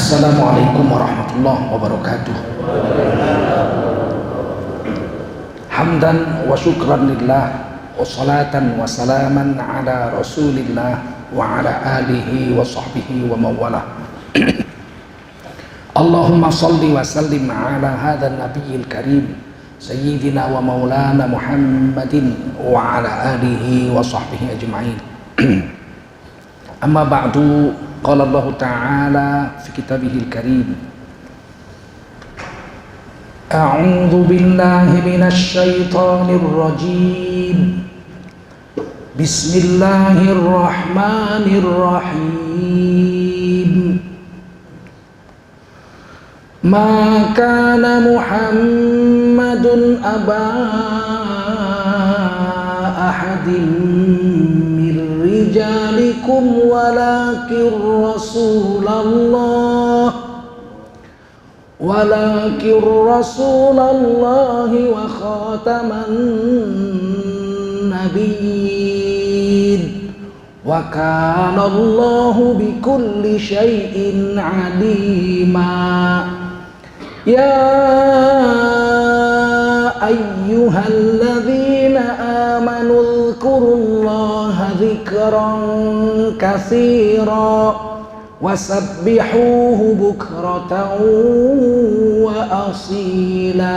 Assalamualaikum warahmatullahi wabarakatuh. Hamdan wa syukran lillah, wa salatan wa salaman ala rasulillah wa ala alihi wa sahbihi wa mawalah. Allahumma salli wa sallim ala hadha nabiyil karim sayyidina wa maulana Muhammadin wa ala alihi wa sahbihi ajma'in. Amma ba'du, qala Allah Ta'ala fi kitabihil karim, a'udzu billahi minasy syaithanir rajim, bismillahirrahmanirrahim. Ma kana Muhammadun aba ahadin min rijalikum walakin Rasulullah wa khataman nabiyyin wa kana Allahu bikulli syai'in alima. Ya ayyuhalladzina amanu dzkurullaha dzikran katsira wasabbihuhu bukratan wa asila.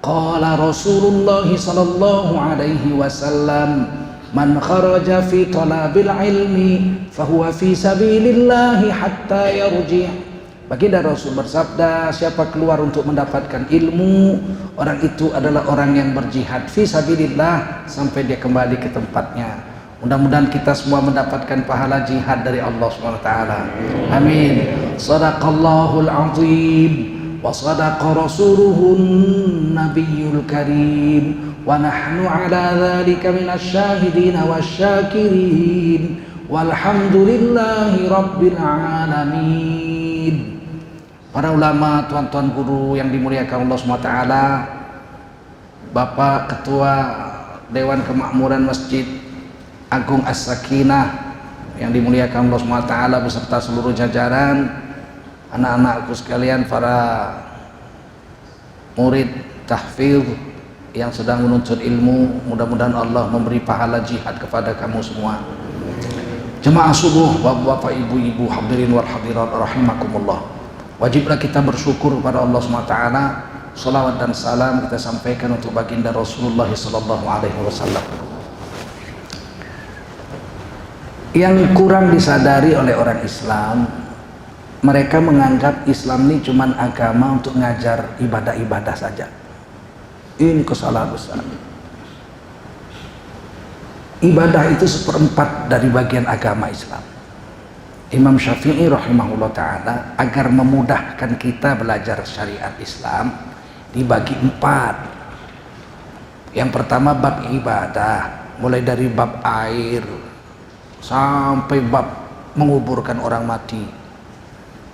Qala Rasulullah sallallahu alaihi wasallam, man kharaja fi talabil ilmi fahuwa fi sabilillahi hatta yarji'. Baginda Rasul bersabda, siapa keluar untuk mendapatkan ilmu, orang itu adalah orang yang berjihad fi sabilillah sampai dia kembali ke tempatnya. Mudah-mudahan kita semua mendapatkan pahala jihad dari Allah SWT. Amin. Sadaqallahul azim wa sadaqa rasuluhun nabiyyul karim wa nahnu ala dhalika minasy syahidin wasyakirin walhamdulillahi rabbil alamin. Para ulama, tuan-tuan guru yang dimuliakan Allah SWT, Bapak Ketua Dewan Kemakmuran Masjid Agung As-Sakinah yang dimuliakan Allah SWT beserta seluruh jajaran, anak-anakku sekalian, para murid tahfidz yang sedang menuntut ilmu, mudah-mudahan Allah memberi pahala jihad kepada kamu semua. Jemaah subuh, bapak-bapak, ibu-ibu, hadirin wal hadirat rahimakumullah. Wajiblah kita bersyukur kepada Allah SWT. Salawat dan salam kita sampaikan untuk baginda Rasulullah sallallahu alaihi wasallam. Yang kurang disadari oleh orang Islam, mereka menganggap Islam ini cuma agama untuk ngajar ibadah-ibadah saja. Ini kesalahan besar. Ibadah itu seperempat dari bagian agama Islam. Imam Syafi'i rahimahullah ta'ala agar memudahkan kita belajar syariat Islam dibagi 4. Yang pertama bab ibadah, mulai dari bab air sampai bab menguburkan orang mati.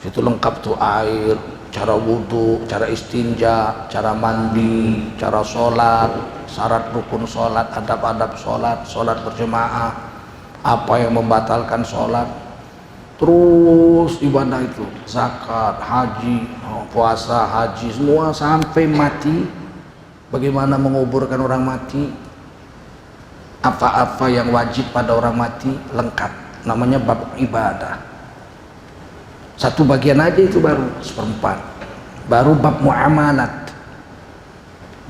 Itu lengkap tuh, air, cara wudhu, cara istinja, cara mandi, cara sholat, syarat rukun sholat, adab-adab sholat, sholat berjemaah, apa yang membatalkan sholat, terus ibadah itu, zakat, haji, puasa, haji, semua sampai mati. Bagaimana menguburkan orang mati, apa-apa yang wajib pada orang mati, lengkap. Namanya bab ibadah. Satu bagian aja itu baru seperempat. Baru bab muamalat,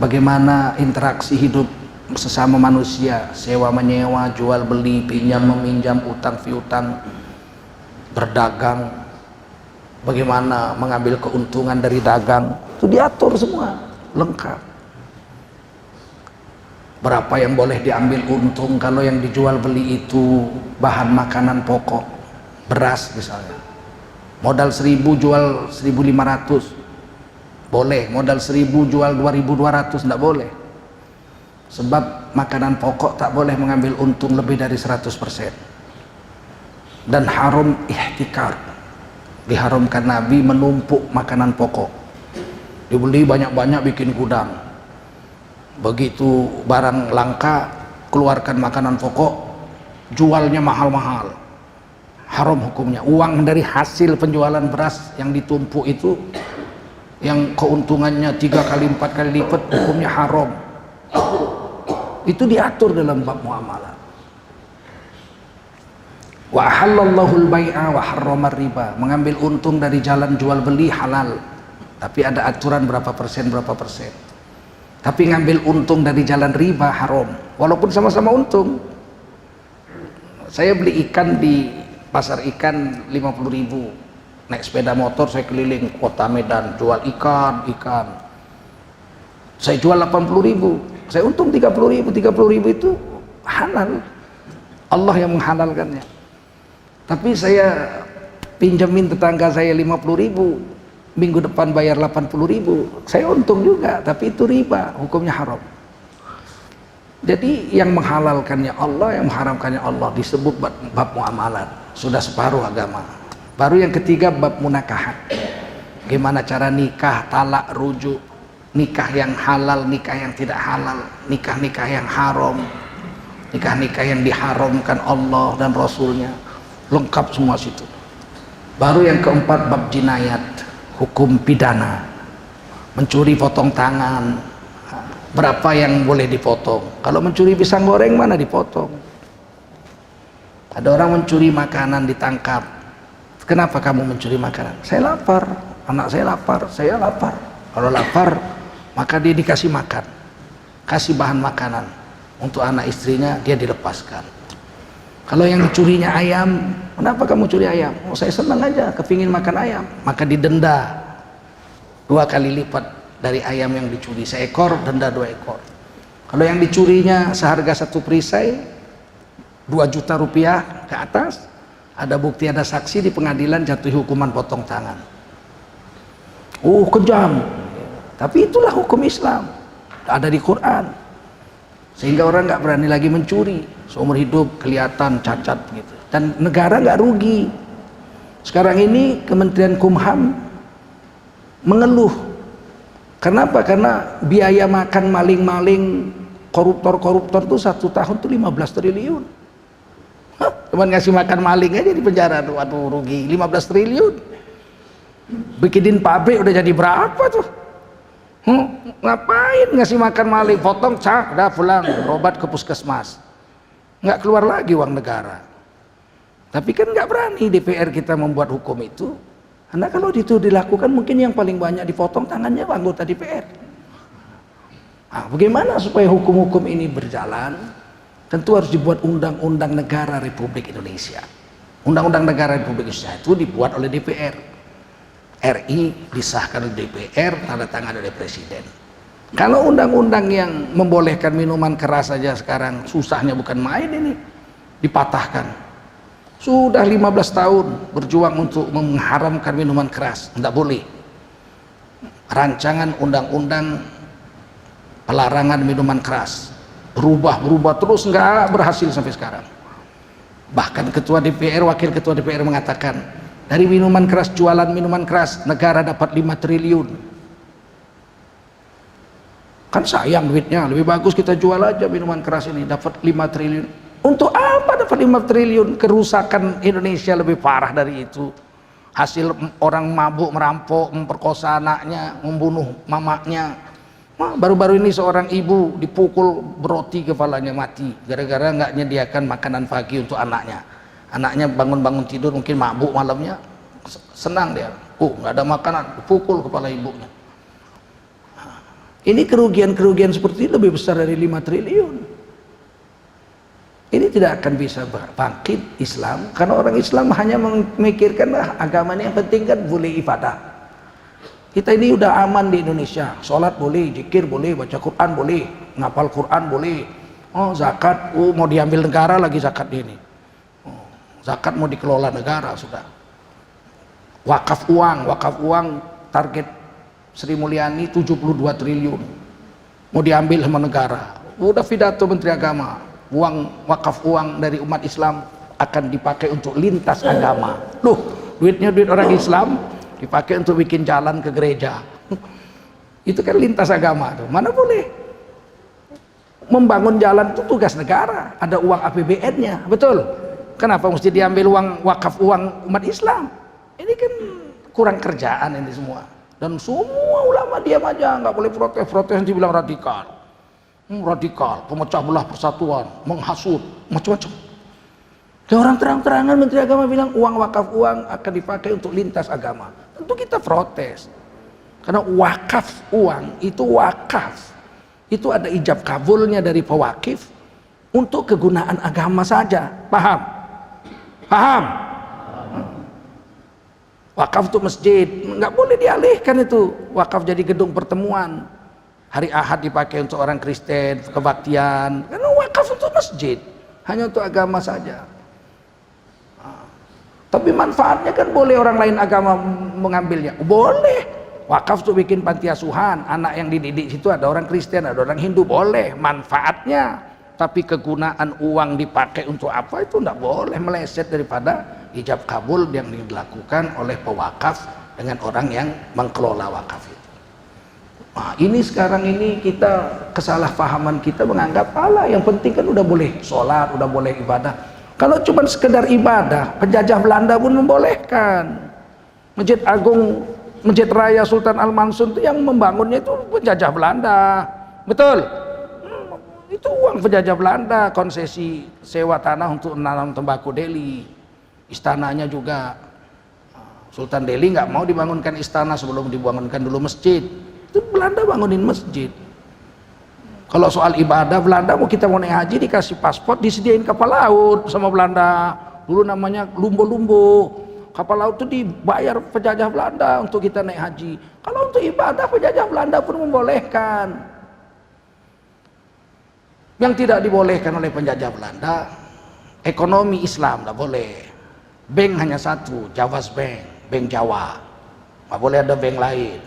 bagaimana interaksi hidup sesama manusia, sewa menyewa, jual beli, pinjam meminjam, utang piutang, berdagang, bagaimana mengambil keuntungan dari dagang, itu diatur semua, lengkap. Berapa yang boleh diambil untung kalau yang dijual beli itu bahan makanan pokok, beras misalnya, modal 1.000 jual 1.500 boleh, modal 1.000 jual 2.200 tidak boleh, sebab makanan pokok tak boleh mengambil untung lebih dari 100%. Dan haram ihtikar, diharamkan Nabi menumpuk makanan pokok, dibeli banyak-banyak bikin gudang, begitu barang langka keluarkan makanan pokok, jualnya mahal-mahal, haram hukumnya. Uang dari hasil penjualan beras yang ditumpuk itu, yang keuntungannya 3 kali 4 kali lipat, hukumnya haram. Itu diatur dalam bab muamalah. Wa halallahu al-bai'a wa harrama riba. Mengambil untung dari jalan jual beli halal, tapi ada aturan berapa persen. Tapi ngambil untung dari jalan riba haram, walaupun sama-sama untung. Saya beli ikan di pasar ikan 50.000, naik sepeda motor saya keliling kota Medan jual ikan. Saya jual 80.000, saya untung 30.000 itu halal, Allah yang menghalalkannya. Tapi saya pinjemin tetangga saya 50.000, minggu depan bayar 80.000, saya untung juga, tapi itu riba, hukumnya haram. Jadi yang menghalalkannya Allah, yang mengharamkannya Allah, disebut bab muamalat. Sudah separuh agama. Baru yang ketiga bab munakahat. Gimana cara nikah, talak, rujuk, nikah yang halal, nikah yang tidak halal, nikah-nikah yang haram, nikah-nikah yang diharamkan Allah dan Rasulnya, lengkap semua situ. Baru yang keempat bab jinayat, hukum pidana. Mencuri potong tangan, berapa yang boleh dipotong? Kalau mencuri pisang goreng mana dipotong? Ada orang mencuri makanan ditangkap. Kenapa kamu mencuri makanan? Saya lapar, anak saya lapar, saya lapar. Kalau lapar maka dia dikasih makan, kasih bahan makanan untuk anak istrinya, dia dilepaskan. Kalau yang dicurinya ayam, kenapa kamu curi ayam? Oh, saya senang aja, kepingin makan ayam, maka didenda 2 kali lipat dari ayam yang dicuri. Seekor denda 2 ekor. Kalau yang dicurinya seharga 1 perisai 2 juta rupiah ke atas, ada bukti, ada saksi, di pengadilan jatuh hukuman potong tangan. Kejam, tapi itulah hukum Islam, ada di Quran, sehingga orang nggak berani lagi mencuri. Seumur hidup kelihatan cacat gitu, dan negara nggak rugi. Sekarang ini Kementerian Kumham mengeluh. Kenapa? Karena biaya makan maling-maling, koruptor tuh 1 tahun tuh 15 triliun. Cuman ngasih makan maling aja di penjara tuh, waduh rugi 15 triliun. Bikinin pabrik udah jadi berapa tuh? Ngapain ngasih makan maling? Potong cak, udah pulang, berobat ke puskesmas. Nggak keluar lagi uang negara. Tapi kan nggak berani DPR kita membuat hukum itu. Karena kalau itu dilakukan, mungkin yang paling banyak dipotong tangannya anggota DPR. Nah, bagaimana supaya hukum-hukum ini berjalan? Tentu harus dibuat undang-undang negara Republik Indonesia. Undang-undang negara Republik Indonesia itu dibuat oleh DPR. RI disahkan oleh DPR, tanda tangan oleh Presiden. Kalau undang-undang yang membolehkan minuman keras saja sekarang susahnya bukan main ini, dipatahkan. Sudah 15 tahun berjuang untuk mengharamkan minuman keras, tidak boleh. Rancangan undang-undang pelarangan minuman keras berubah terus, nggak berhasil sampai sekarang. Bahkan ketua DPR, wakil ketua DPR mengatakan, dari minuman keras, jualan minuman keras, negara dapat 5 triliun. Kan sayang duitnya, lebih bagus kita jual aja minuman keras ini, dapat 5 triliun. Untuk apa dapat 5 triliun? Kerusakan Indonesia lebih parah dari itu. Hasil orang mabuk, merampok, memperkosa anaknya, membunuh mamanya. Baru-baru ini seorang ibu dipukul beroti kepalanya, mati gara-gara nggak menyediakan makanan pagi untuk anaknya. Anaknya bangun-bangun tidur mungkin mabuk malamnya, senang dia, nggak ada makanan, dipukul kepala ibunya. Ini kerugian-kerugian seperti ini lebih besar dari 5 triliun. Ini tidak akan bisa bangkit Islam, karena orang Islam hanya memikirkan agamanya, yang penting kan boleh ibadah. Kita ini udah aman di Indonesia, sholat boleh, zikir boleh, baca Quran boleh, ngapal Quran boleh. Zakat, mau diambil negara lagi zakat ini. Zakat mau dikelola negara sudah. Wakaf uang target Sri Mulyani 72 triliun. Mau diambil sama negara. Udah pidato Menteri Agama, wakaf uang dari umat Islam akan dipakai untuk lintas agama. Loh, duitnya duit orang Islam dipakai untuk bikin jalan ke gereja. Itu kan lintas agama tuh. Mana boleh. Membangun jalan itu tugas negara, ada uang APBN-nya, betul. Kenapa mesti diambil uang wakaf, uang umat Islam? Ini kan kurang kerjaan ini semua. Dan semua ulama diam aja, nggak boleh protes. Protes nanti bilang radikal. Radikal, pemecah belah persatuan, menghasut, macam-macam. Dan orang terang-terangan Menteri Agama bilang uang wakaf, uang akan dipakai untuk lintas agama. Tentu kita protes. Karena wakaf uang itu wakaf. Itu ada ijab kabulnya dari pewakif untuk kegunaan agama saja. Paham? Paham? Wakaf untuk masjid nggak boleh dialihkan itu. Wakaf jadi gedung pertemuan. Hari Ahad dipakai untuk orang Kristen, kebaktian. Karena wakaf untuk masjid, hanya untuk agama saja. Tapi manfaatnya kan boleh orang lain agama mengambilnya. Boleh. Wakaf untuk bikin panti asuhan, anak yang dididik situ ada orang Kristen, ada orang Hindu, boleh. Manfaatnya. Tapi kegunaan uang dipakai untuk apa itu tidak boleh, meleset daripada ijab kabul yang dilakukan oleh pewakaf dengan orang yang mengelola wakaf itu. Nah, ini sekarang ini kita kesalahpahaman kita menganggap yang penting kan udah boleh sholat, udah boleh ibadah. Kalau cuma sekedar ibadah, penjajah Belanda pun membolehkan. Masjid Agung, Masjid Raya Sultan Al-Mansur itu yang membangunnya itu penjajah Belanda, betul? Itu uang penjajah Belanda, konsesi sewa tanah untuk menanam tembakau Delhi. Istananya juga Sultan Delhi nggak mau dibangunkan istana sebelum dibangunkan dulu masjid. Itu Belanda bangunin masjid. Kalau soal ibadah Belanda kita mau naik haji dikasih paspor, disediain kapal laut sama Belanda. Dulu namanya lumbo-lumbo. Kapal laut itu dibayar penjajah Belanda untuk kita naik haji. Kalau untuk ibadah penjajah Belanda pun membolehkan. Yang tidak dibolehkan oleh penjajah Belanda, ekonomi Islam tidak boleh. Bank hanya satu, Javas Bank, Bank Jawa. Tidak boleh ada bank lain.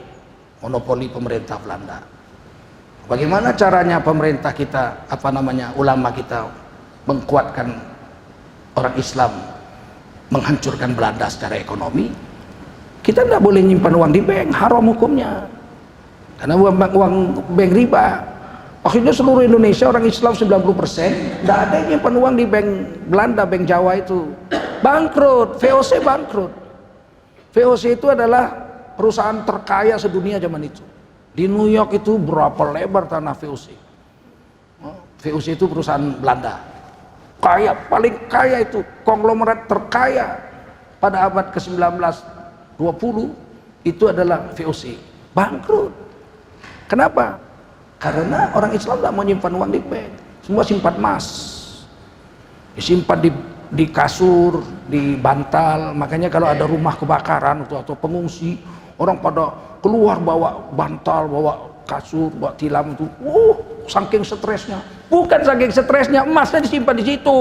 Monopoli pemerintah Belanda. Bagaimana caranya pemerintah kita, ulama kita mengkuatkan orang Islam, menghancurkan Belanda secara ekonomi? Kita tidak boleh nyimpan uang di bank, haram hukumnya. Karena uang bank riba. Akhirnya seluruh Indonesia orang Islam 90%, tidak ada yang nyimpan uang di bank Belanda, bank Jawa itu. Bangkrut, VOC bangkrut. VOC itu adalah perusahaan terkaya sedunia zaman itu. Di New York itu berapa lebar tanah VOC. VOC itu perusahaan Belanda. Kaya, paling kaya itu, konglomerat terkaya pada abad ke-19 20 itu adalah VOC. Bangkrut. Kenapa? Karena orang Islam tidak mau nyimpan uang di bank, semua simpan emas, disimpan di kasur, di bantal. Makanya kalau ada rumah kebakaran atau pengungsi, orang pada keluar bawa bantal, bawa kasur, bawa tilam itu. Saking stresnya. Bukan saking stresnya, emasnya disimpan di situ.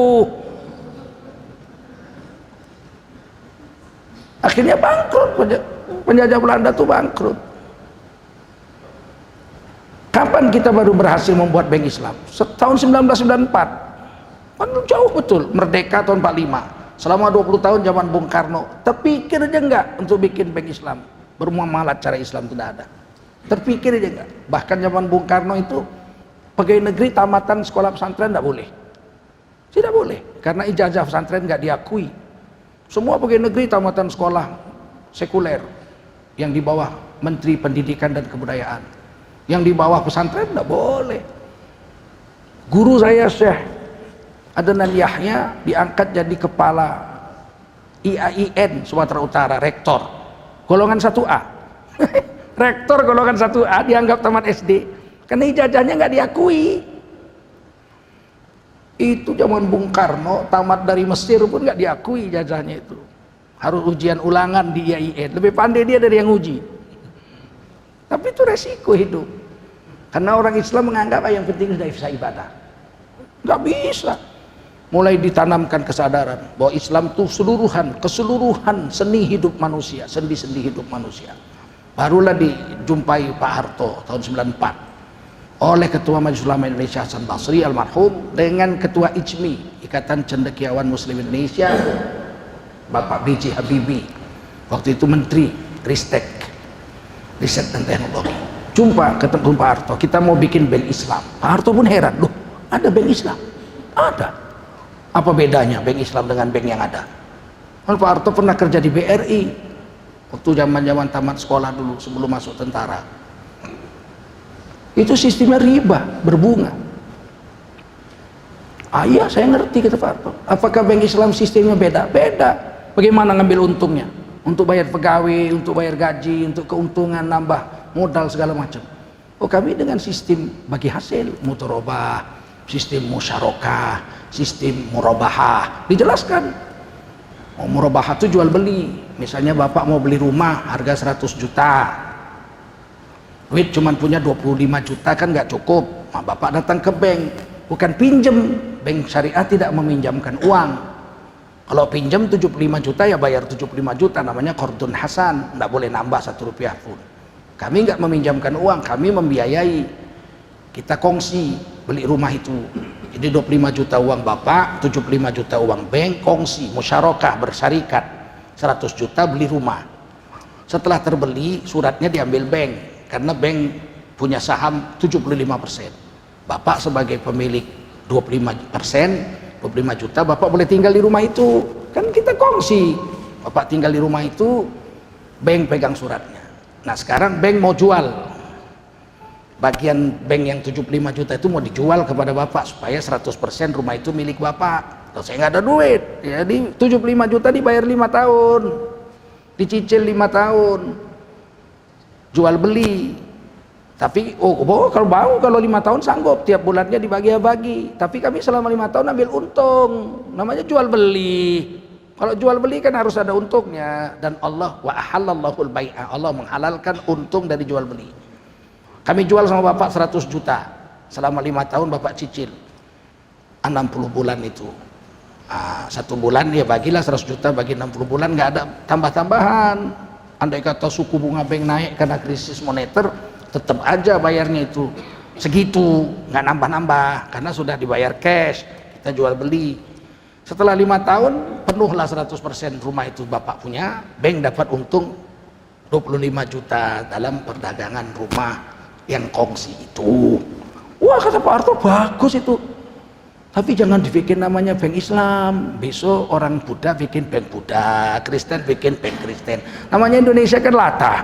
Akhirnya bangkrut, penjajah Belanda tuh bangkrut. Kapan kita baru berhasil membuat bank Islam? Tahun 1994. Kan jauh betul, merdeka tahun 45. Selama 20 tahun zaman Bung Karno, terpikir aja enggak untuk bikin bank Islam? Bermuamalat cara Islam tidak ada. Terpikir aja enggak? Bahkan zaman Bung Karno itu pegawai negeri tamatan sekolah pesantren enggak boleh. Tidak boleh, karena ijazah pesantren enggak diakui. Semua pegawai negeri tamatan sekolah sekuler yang di bawah Menteri Pendidikan dan Kebudayaan. Yang di bawah pesantren tidak boleh. Guru saya Syekh Adnan Yahya diangkat jadi kepala IAIN Sumatera Utara, rektor golongan 1A. Rektor golongan 1A dianggap tamat SD karena ijazahnya nggak diakui. Itu zaman Bung Karno, tamat dari Mesir pun nggak diakui ijazahnya itu. Harus ujian ulangan di IAIN. Lebih pandai dia dari yang uji. Tapi itu resiko hidup. Karena orang Islam menganggap yang penting sudah bisa ibadah. Nggak bisa. Mulai ditanamkan kesadaran bahwa Islam itu keseluruhan seni hidup manusia, sendi-sendi hidup manusia. Barulah dijumpai Pak Harto tahun 94 oleh Ketua Majelis Ulama Indonesia Hasan Basri almarhum dengan Ketua ICMI, Ikatan Cendekiawan Muslim Indonesia, Bapak B.J. Habibie. Waktu itu Menteri Ristek, Riset dan Teknologi. Ketemu Pak Harto, kita mau bikin bank Islam. Pak Harto pun heran, loh ada bank Islam? Ada. Apa bedanya bank Islam dengan bank yang ada? Kan Pak Harto pernah kerja di BRI waktu zaman tamat sekolah dulu sebelum masuk tentara. Itu sistemnya riba, berbunga. Iya saya ngerti, kata Pak Harto. Apakah bank Islam sistemnya beda? Beda. Bagaimana ngambil untungnya? Untuk bayar pegawai, untuk bayar gaji, untuk keuntungan, nambah modal segala macam. Oh, kami dengan sistem bagi hasil, mudharabah, sistem musyarakah, sistem murabahah. Dijelaskan. Oh, murabahah itu jual beli. Misalnya bapak mau beli rumah harga 100 juta. Duit cuma punya 25 juta kan nggak cukup. Nah, bapak datang ke bank, bukan pinjem. Bank syariah tidak meminjamkan uang. Kalau pinjam 75 juta ya bayar 75 juta, namanya qardun hasan, nggak boleh nambah 1 rupiah pun. Kami nggak meminjamkan uang, kami membiayai. Kita kongsi beli rumah itu. Jadi 25 juta uang bapak, 75 juta uang bank, kongsi, musyarakah, bersarikat. 100 juta beli rumah. Setelah terbeli, suratnya diambil bank, karena bank punya saham 75%. Bapak sebagai pemilik 25%, 25 juta, bapak boleh tinggal di rumah itu. Kan kita kongsi. Bapak tinggal di rumah itu, bank pegang suratnya. Nah sekarang bank mau jual. Bagian bank yang 75 juta itu mau dijual kepada bapak supaya 100% rumah itu milik bapak. Kalau saya nggak ada duit, jadi 75 juta dibayar 5 tahun, dicicil 5 tahun, jual beli. Tapi kalau 5 tahun sanggup, tiap bulannya dibagi-bagi. Tapi kami selama 5 tahun ambil untung, namanya jual beli. Kalau jual beli kan harus ada untungnya. Dan Allah wa ahallallahul bai'a, Allah menghalalkan untung dari jual beli. Kami jual sama bapak 100 juta, selama 5 tahun bapak cicil 60 bulan itu. 1 bulan ya bagilah 100 juta bagi 60 bulan, nggak ada tambah-tambahan. Andai kata suku bunga bank naik karena krisis moneter, tetap aja bayarnya itu segitu, nggak nambah-nambah karena sudah dibayar cash. Kita jual beli. Setelah 5 tahun penuhlah 100% rumah itu bapak punya, bank dapat untung 25 juta dalam perdagangan rumah yang kongsi itu. Wah, kata Pak Harto, bagus itu. Tapi jangan dibikin namanya bank Islam. Besok orang Buddha bikin bank Buddha, Kristen bikin bank Kristen. Namanya Indonesia kan latah.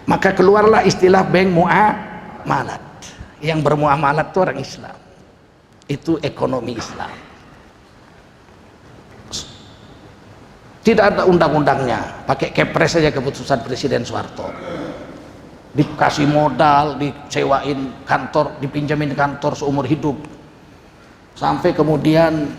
Maka keluarlah istilah bank muamalat. Yang bermuamalat itu orang Islam. Itu ekonomi Islam. Tidak ada undang-undangnya, pakai kepres saja keputusan Presiden Soeharto. Dikasih modal, disewain kantor, dipinjamin kantor seumur hidup. Sampai kemudian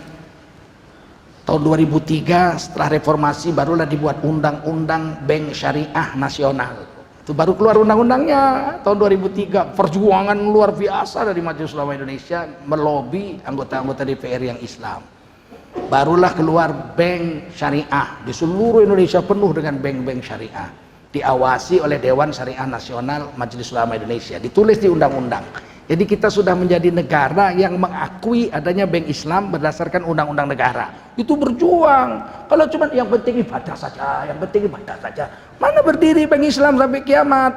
tahun 2003 setelah reformasi barulah dibuat undang-undang bank syariah nasional. Itu baru keluar undang-undangnya tahun 2003. Perjuangan luar biasa dari Majelis Ulama Indonesia melobi anggota-anggota DPR yang Islam. Barulah keluar bank syariah. Di seluruh Indonesia penuh dengan bank-bank syariah, diawasi oleh Dewan Syariah Nasional Majelis Ulama Indonesia, ditulis di undang-undang. Jadi kita sudah menjadi negara yang mengakui adanya bank Islam berdasarkan undang-undang negara. Itu berjuang. Kalau cuma yang penting ibadah saja, yang penting ibadah saja, mana berdiri bank Islam sampai kiamat?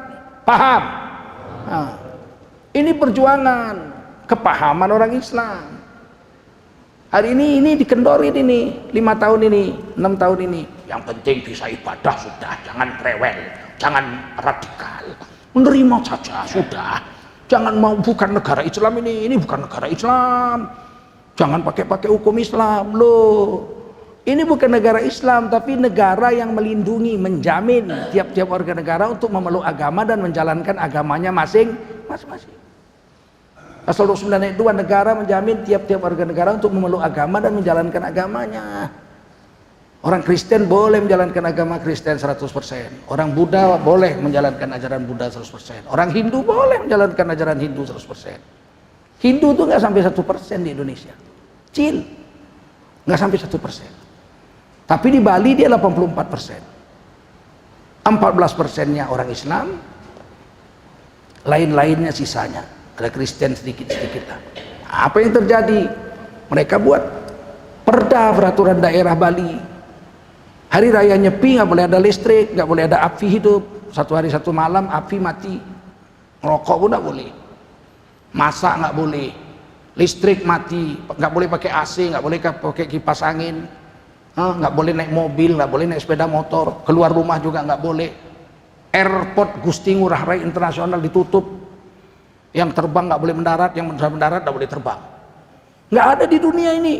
Paham? Nah, ini perjuangan kepahaman orang Islam. Hari ini dikendorin ini 5 tahun ini, 6 tahun ini. Yang penting bisa ibadah sudah, jangan rewel, jangan radikal. Menerima saja sudah. Jangan mau, bukan negara Islam ini bukan negara Islam. Jangan pakai hukum Islam loh. Ini bukan negara Islam, tapi negara yang melindungi, menjamin tiap-tiap warga negara untuk memeluk agama dan menjalankan agamanya masing-masing. Pasal 29 ayat 2, negara menjamin tiap-tiap warga negara untuk memeluk agama dan menjalankan agamanya. Orang Kristen boleh menjalankan agama Kristen 100%. Orang Buddha boleh menjalankan ajaran Buddha 100%. Orang Hindu boleh menjalankan ajaran Hindu 100%. Hindu itu nggak sampai 1% di Indonesia. Kecil. Nggak sampai 1%. Tapi di Bali dia 84%. 14%-nya orang Islam. Lain-lainnya sisanya. Ada Kristen sedikit-sedikit lah. Apa yang terjadi? Mereka buat perda peraturan daerah Bali. Hari raya Nyepi nggak boleh ada listrik, nggak boleh ada api hidup. 1 hari 1 malam api mati. Ngerokok pun nggak boleh. Masak nggak boleh. listrik mati, nggak boleh pakai AC, nggak boleh pakai kipas angin, nggak boleh naik mobil, nggak boleh naik sepeda motor, keluar rumah juga nggak boleh. Airport Gusti Ngurah Rai Internasional ditutup, yang terbang nggak boleh mendarat, yang mendarat nggak boleh terbang. Nggak ada di dunia ini.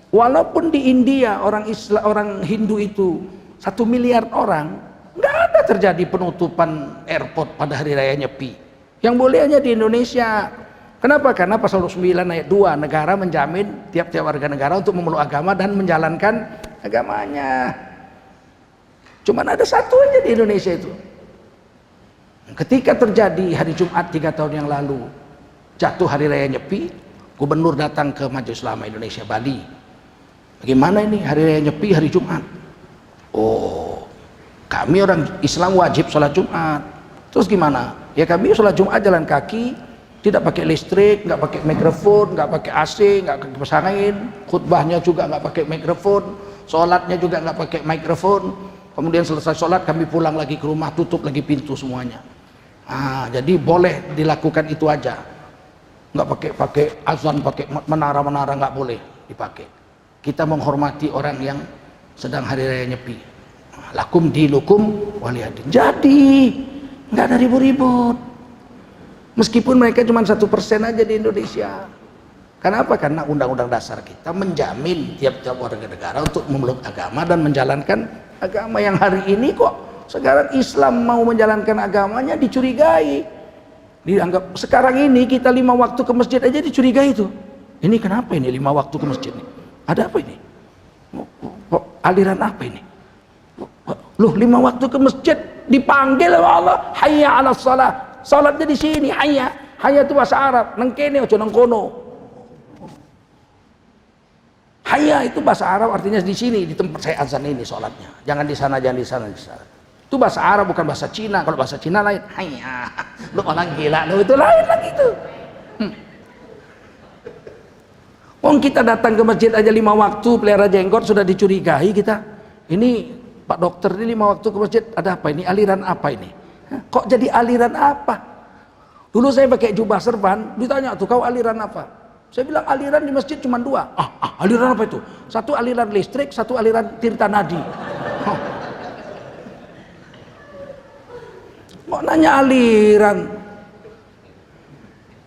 Walaupun di India orang Islam, orang Hindu itu 1 miliar orang, nggak ada terjadi penutupan airport pada hari raya Nyepi. Yang boleh hanya di Indonesia. Kenapa? Karena pasal 9 ayat 2, negara menjamin tiap-tiap warga negara untuk memeluk agama dan menjalankan agamanya. Cuman ada satu aja di Indonesia itu. Ketika terjadi hari Jumat 3 tahun yang lalu, jatuh hari raya Nyepi, gubernur datang ke Majelis Ulama Indonesia Bali. Bagaimana ini hari raya Nyepi hari Jumat? Oh, kami orang Islam wajib sholat Jumat. Terus gimana? Ya kami sholat Jumat jalan kaki, tidak pakai listrik, nggak pakai mikrofon, nggak pakai AC, nggak pakai kipas angin, khutbahnya juga nggak pakai mikrofon, sholatnya juga nggak pakai mikrofon. Kemudian selesai sholat kami pulang lagi ke rumah, tutup lagi pintu semuanya. Jadi boleh dilakukan itu aja, nggak pakai azan, pakai menara-menara nggak boleh dipakai. Kita menghormati orang yang sedang hari raya Nyepi. Lakum dinukum waliyadin. Jadi nggak ada ribut-ribut. Meskipun mereka cuma 1% aja di Indonesia. Kenapa? Karena undang-undang dasar kita menjamin tiap-tiap warga negara untuk memeluk agama dan menjalankan agama. Yang hari ini kok sekarang Islam mau menjalankan agamanya dicurigai. Dianggap sekarang ini kita 5 waktu ke masjid aja dicurigai itu. Ini kenapa ini 5 waktu ke masjid nih? Ada apa ini? Aliran apa ini? Loh 5 waktu ke masjid dipanggil oleh Allah, hayya 'alas shalah. Salatnya di sini, hayya. Hayya itu bahasa Arab, nang kene aja nang kono. Hayya itu bahasa Arab artinya di sini, di tempat saya azan ini salatnya. Jangan di sana, jangan di sana, di sana. Itu bahasa Arab bukan bahasa Cina. Kalau bahasa Cina lain, hayya. Lu orang gila, lu itu lain lagi itu. Kita datang ke masjid aja 5 waktu pelihara jenggot sudah dicurigai kita. Ini Pak Dokter ini 5 waktu ke masjid ada apa ini? Aliran apa ini? Kok jadi aliran apa? Dulu saya pakai jubah serban, ditanya tuh kau aliran apa? Saya bilang aliran di masjid cuma 2. Aliran apa itu? Satu aliran listrik, satu aliran tirta nadi. Kok nanya aliran?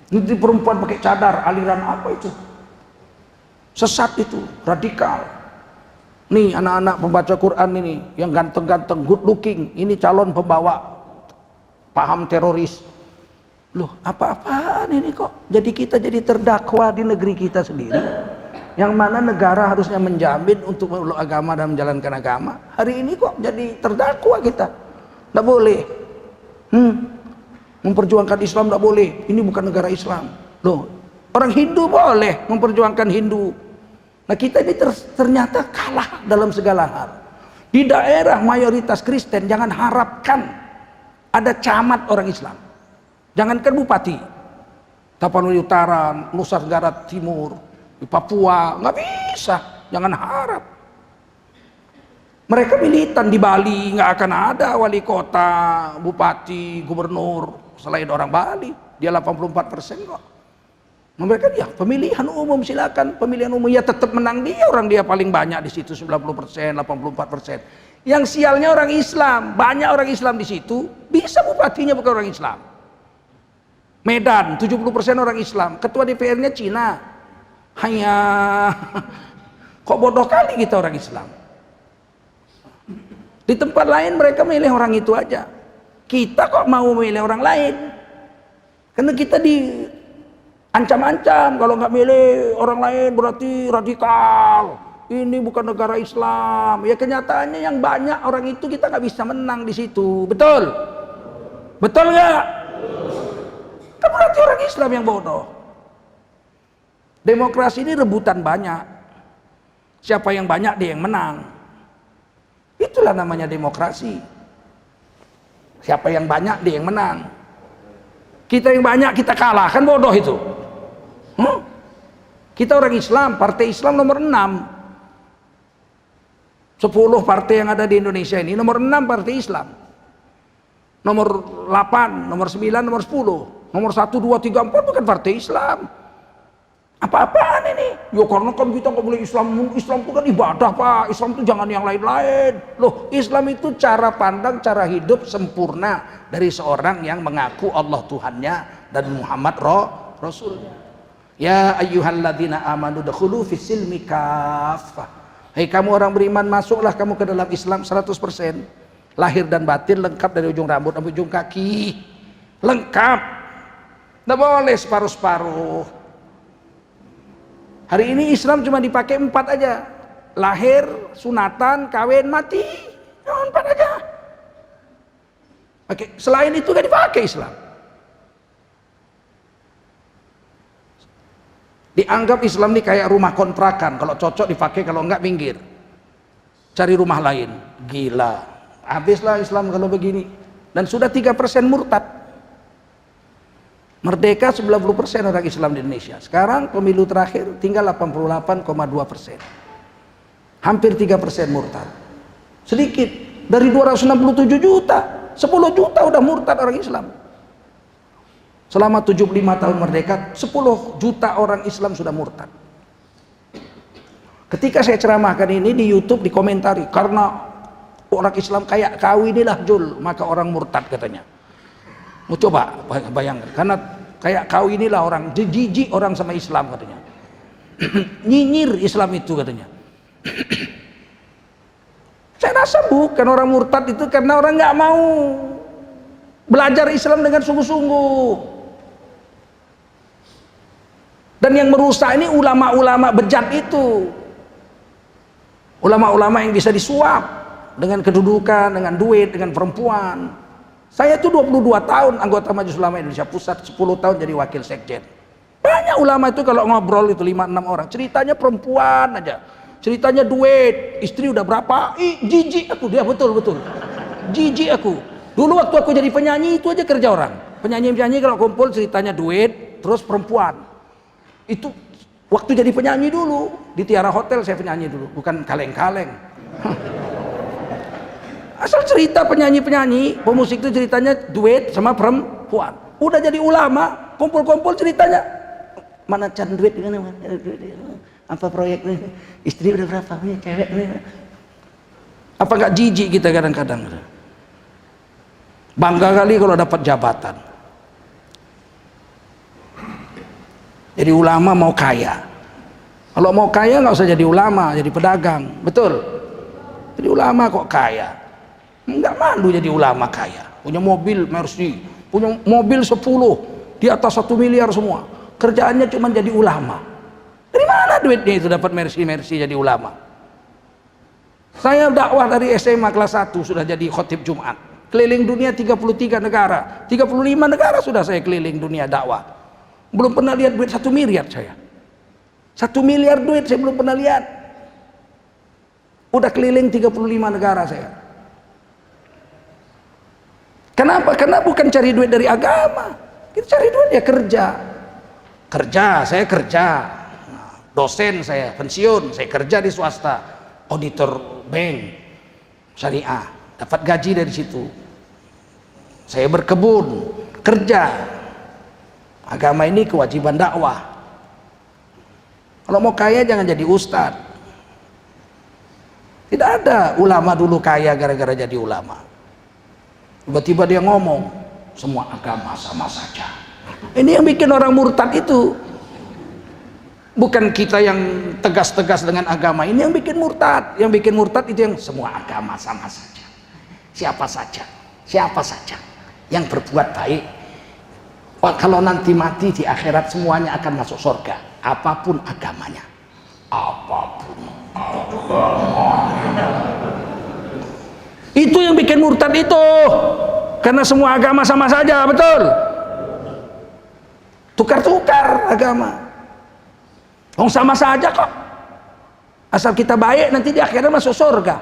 Ini perempuan pakai cadar, aliran apa itu? Sesat itu, radikal. Nih anak-anak pembaca Quran ini yang ganteng-ganteng, good looking, ini calon pembawa paham teroris. Loh, apa-apaan ini kok? Jadi kita jadi terdakwa di negeri kita sendiri. Yang mana negara harusnya menjamin untuk memeluk agama dan menjalankan agama. Hari ini kok jadi terdakwa kita. Nggak boleh. Memperjuangkan Islam nggak boleh. Ini bukan negara Islam. Loh, orang Hindu boleh memperjuangkan Hindu. Nah kita ini ternyata kalah dalam segala hal. Di daerah mayoritas Kristen jangan harapkan ada camat orang Islam. Jangankan bupati, Tapanuli Utara, Nusa Tenggara Timur, di Papua, nggak bisa. Jangan harap. Mereka militan di Bali, nggak akan ada wali kota, bupati, gubernur selain orang Bali. Dia 84% kok. Mereka dia pemilihan umum, silakan pemilihan umum, ya tetap menang dia, orang dia paling banyak di situ 90%, 84%. Yang sialnya orang Islam, banyak orang Islam di situ, bisa bupatinya bukan orang Islam. Medan 70% orang Islam, ketua DPR-nya Cina. Hanya kok bodoh kali kita orang Islam. Di tempat lain mereka milih orang itu aja. Kita kok mau milih orang lain? Karena kita ancam-ancam, kalau nggak milih orang lain berarti radikal. Ini bukan negara Islam. Ya kenyataannya yang banyak orang itu kita nggak bisa menang di situ. Betul? Betul nggak? Kan berarti orang Islam yang bodoh. Demokrasi ini rebutan banyak. Siapa yang banyak dia yang menang. Itulah namanya demokrasi. Siapa yang banyak dia yang menang. Kita yang banyak kita kalah, kan bodoh itu. Kita orang Islam, partai Islam nomor 6. 10 partai yang ada di Indonesia ini, nomor 6 partai Islam. Nomor 8, nomor 9, nomor 10. Nomor 1, 2, 3, 4 bukan partai Islam. Apa-apaan ini? Ya karena kan kita nggak boleh Islam. Islam itu kan ibadah Pak. Islam itu jangan yang lain-lain. Loh, Islam itu cara pandang, cara hidup sempurna dari seorang yang mengaku Allah Tuhannya dan Muhammad Rasulnya. Ya ayyuhalladzina amanu dakhulu fis silmi kaffah. Hei kamu orang beriman, masuklah kamu ke dalam Islam 100%. Lahir dan batin lengkap dari ujung rambut sampai ujung kaki. Lengkap. Tidak boleh separuh-separuh. Hari ini Islam cuma dipakai 4 aja. Lahir, sunatan, kawin, mati. 4 aja. Oke, selain itu gak dipakai Islam. Dianggap Islam ini kayak rumah kontrakan. Kalau cocok dipakai, kalau enggak minggir. Cari rumah lain. Gila. Habislah Islam kalau begini. Dan sudah 3% murtad. Merdeka 90% orang Islam di Indonesia. Sekarang pemilu terakhir tinggal 88,2%. Hampir 3% murtad. Sedikit. Dari 267 juta, 10 juta udah murtad orang Islam. Selama 75 tahun merdeka, 10 juta orang Islam sudah murtad. Ketika saya ceramahkan ini di YouTube dikomentari, karena orang Islam kayak kau inilah Jul, maka orang murtad katanya. Mau coba bayangkan, karena kayak kau inilah orang, jijik orang sama Islam katanya. Nyinyir Islam itu katanya. Saya rasa bukan orang murtad itu karena orang nggak mau belajar Islam dengan sungguh-sungguh. Dan yang merusak ini ulama-ulama bejat itu. Ulama-ulama yang bisa disuap dengan kedudukan, dengan duit, dengan perempuan. Saya tuh 22 tahun anggota Majelis Ulama Indonesia Pusat, 10 tahun jadi wakil sekjen. Banyak ulama itu kalau ngobrol itu 5-6 orang, ceritanya perempuan aja. Ceritanya duit, istri udah berapa? Jijik aku, dia betul. Jijik aku. Dulu waktu aku jadi penyanyi itu aja kerja orang. Penyanyi-penyanyi kalau kumpul ceritanya duit, terus perempuan. Itu waktu jadi penyanyi dulu, di Tiara Hotel saya penyanyi dulu, bukan kaleng-kaleng. Asal cerita penyanyi-penyanyi, pemusik itu ceritanya duit sama perempuan. Udah jadi ulama, kumpul-kumpul ceritanya. Mana can duit dengan apa proyek nih? Istri udah berapa? Cewek nih. Apa nggak jijik kita kadang-kadang? Bangga kali kalau dapat jabatan. Jadi ulama mau kaya. Kalau mau kaya nggak usah jadi ulama, jadi pedagang. Betul? Jadi ulama kok kaya. Enggak malu jadi ulama kaya, punya mobil Mercy, punya mobil 10 di atas 1 miliar semua, kerjaannya cuma jadi ulama. Dari mana duitnya itu dapat Mercy jadi ulama? Saya dakwah dari SMA kelas 1 sudah jadi khotib Jumat, keliling dunia 33 negara, 35 negara sudah saya keliling dunia dakwah. Belum pernah lihat duit 1 miliar saya. 1 miliar duit saya belum pernah lihat. Udah keliling 35 negara saya. Kenapa? Karena bukan cari duit dari agama. Kita cari duit ya kerja. Saya kerja. Dosen saya pensiun, saya kerja di swasta. Auditor bank syariah, dapat gaji dari situ. Saya berkebun, kerja. Agama ini kewajiban dakwah. Kalau mau kaya jangan jadi ustadz. Tidak ada ulama dulu kaya gara-gara jadi ulama. Tiba-tiba dia ngomong, semua agama sama saja. Ini yang bikin orang murtad itu. Bukan kita yang tegas-tegas dengan agama, ini yang bikin murtad. Yang bikin murtad itu yang semua agama sama saja. Siapa saja yang berbuat baik, kalau nanti mati di akhirat semuanya akan masuk surga, apapun agamanya. Itu yang bikin murtad itu, karena semua agama sama saja, betul? Tukar-tukar agama, sama saja kok. Asal kita baik nanti di akhirnya masuk surga.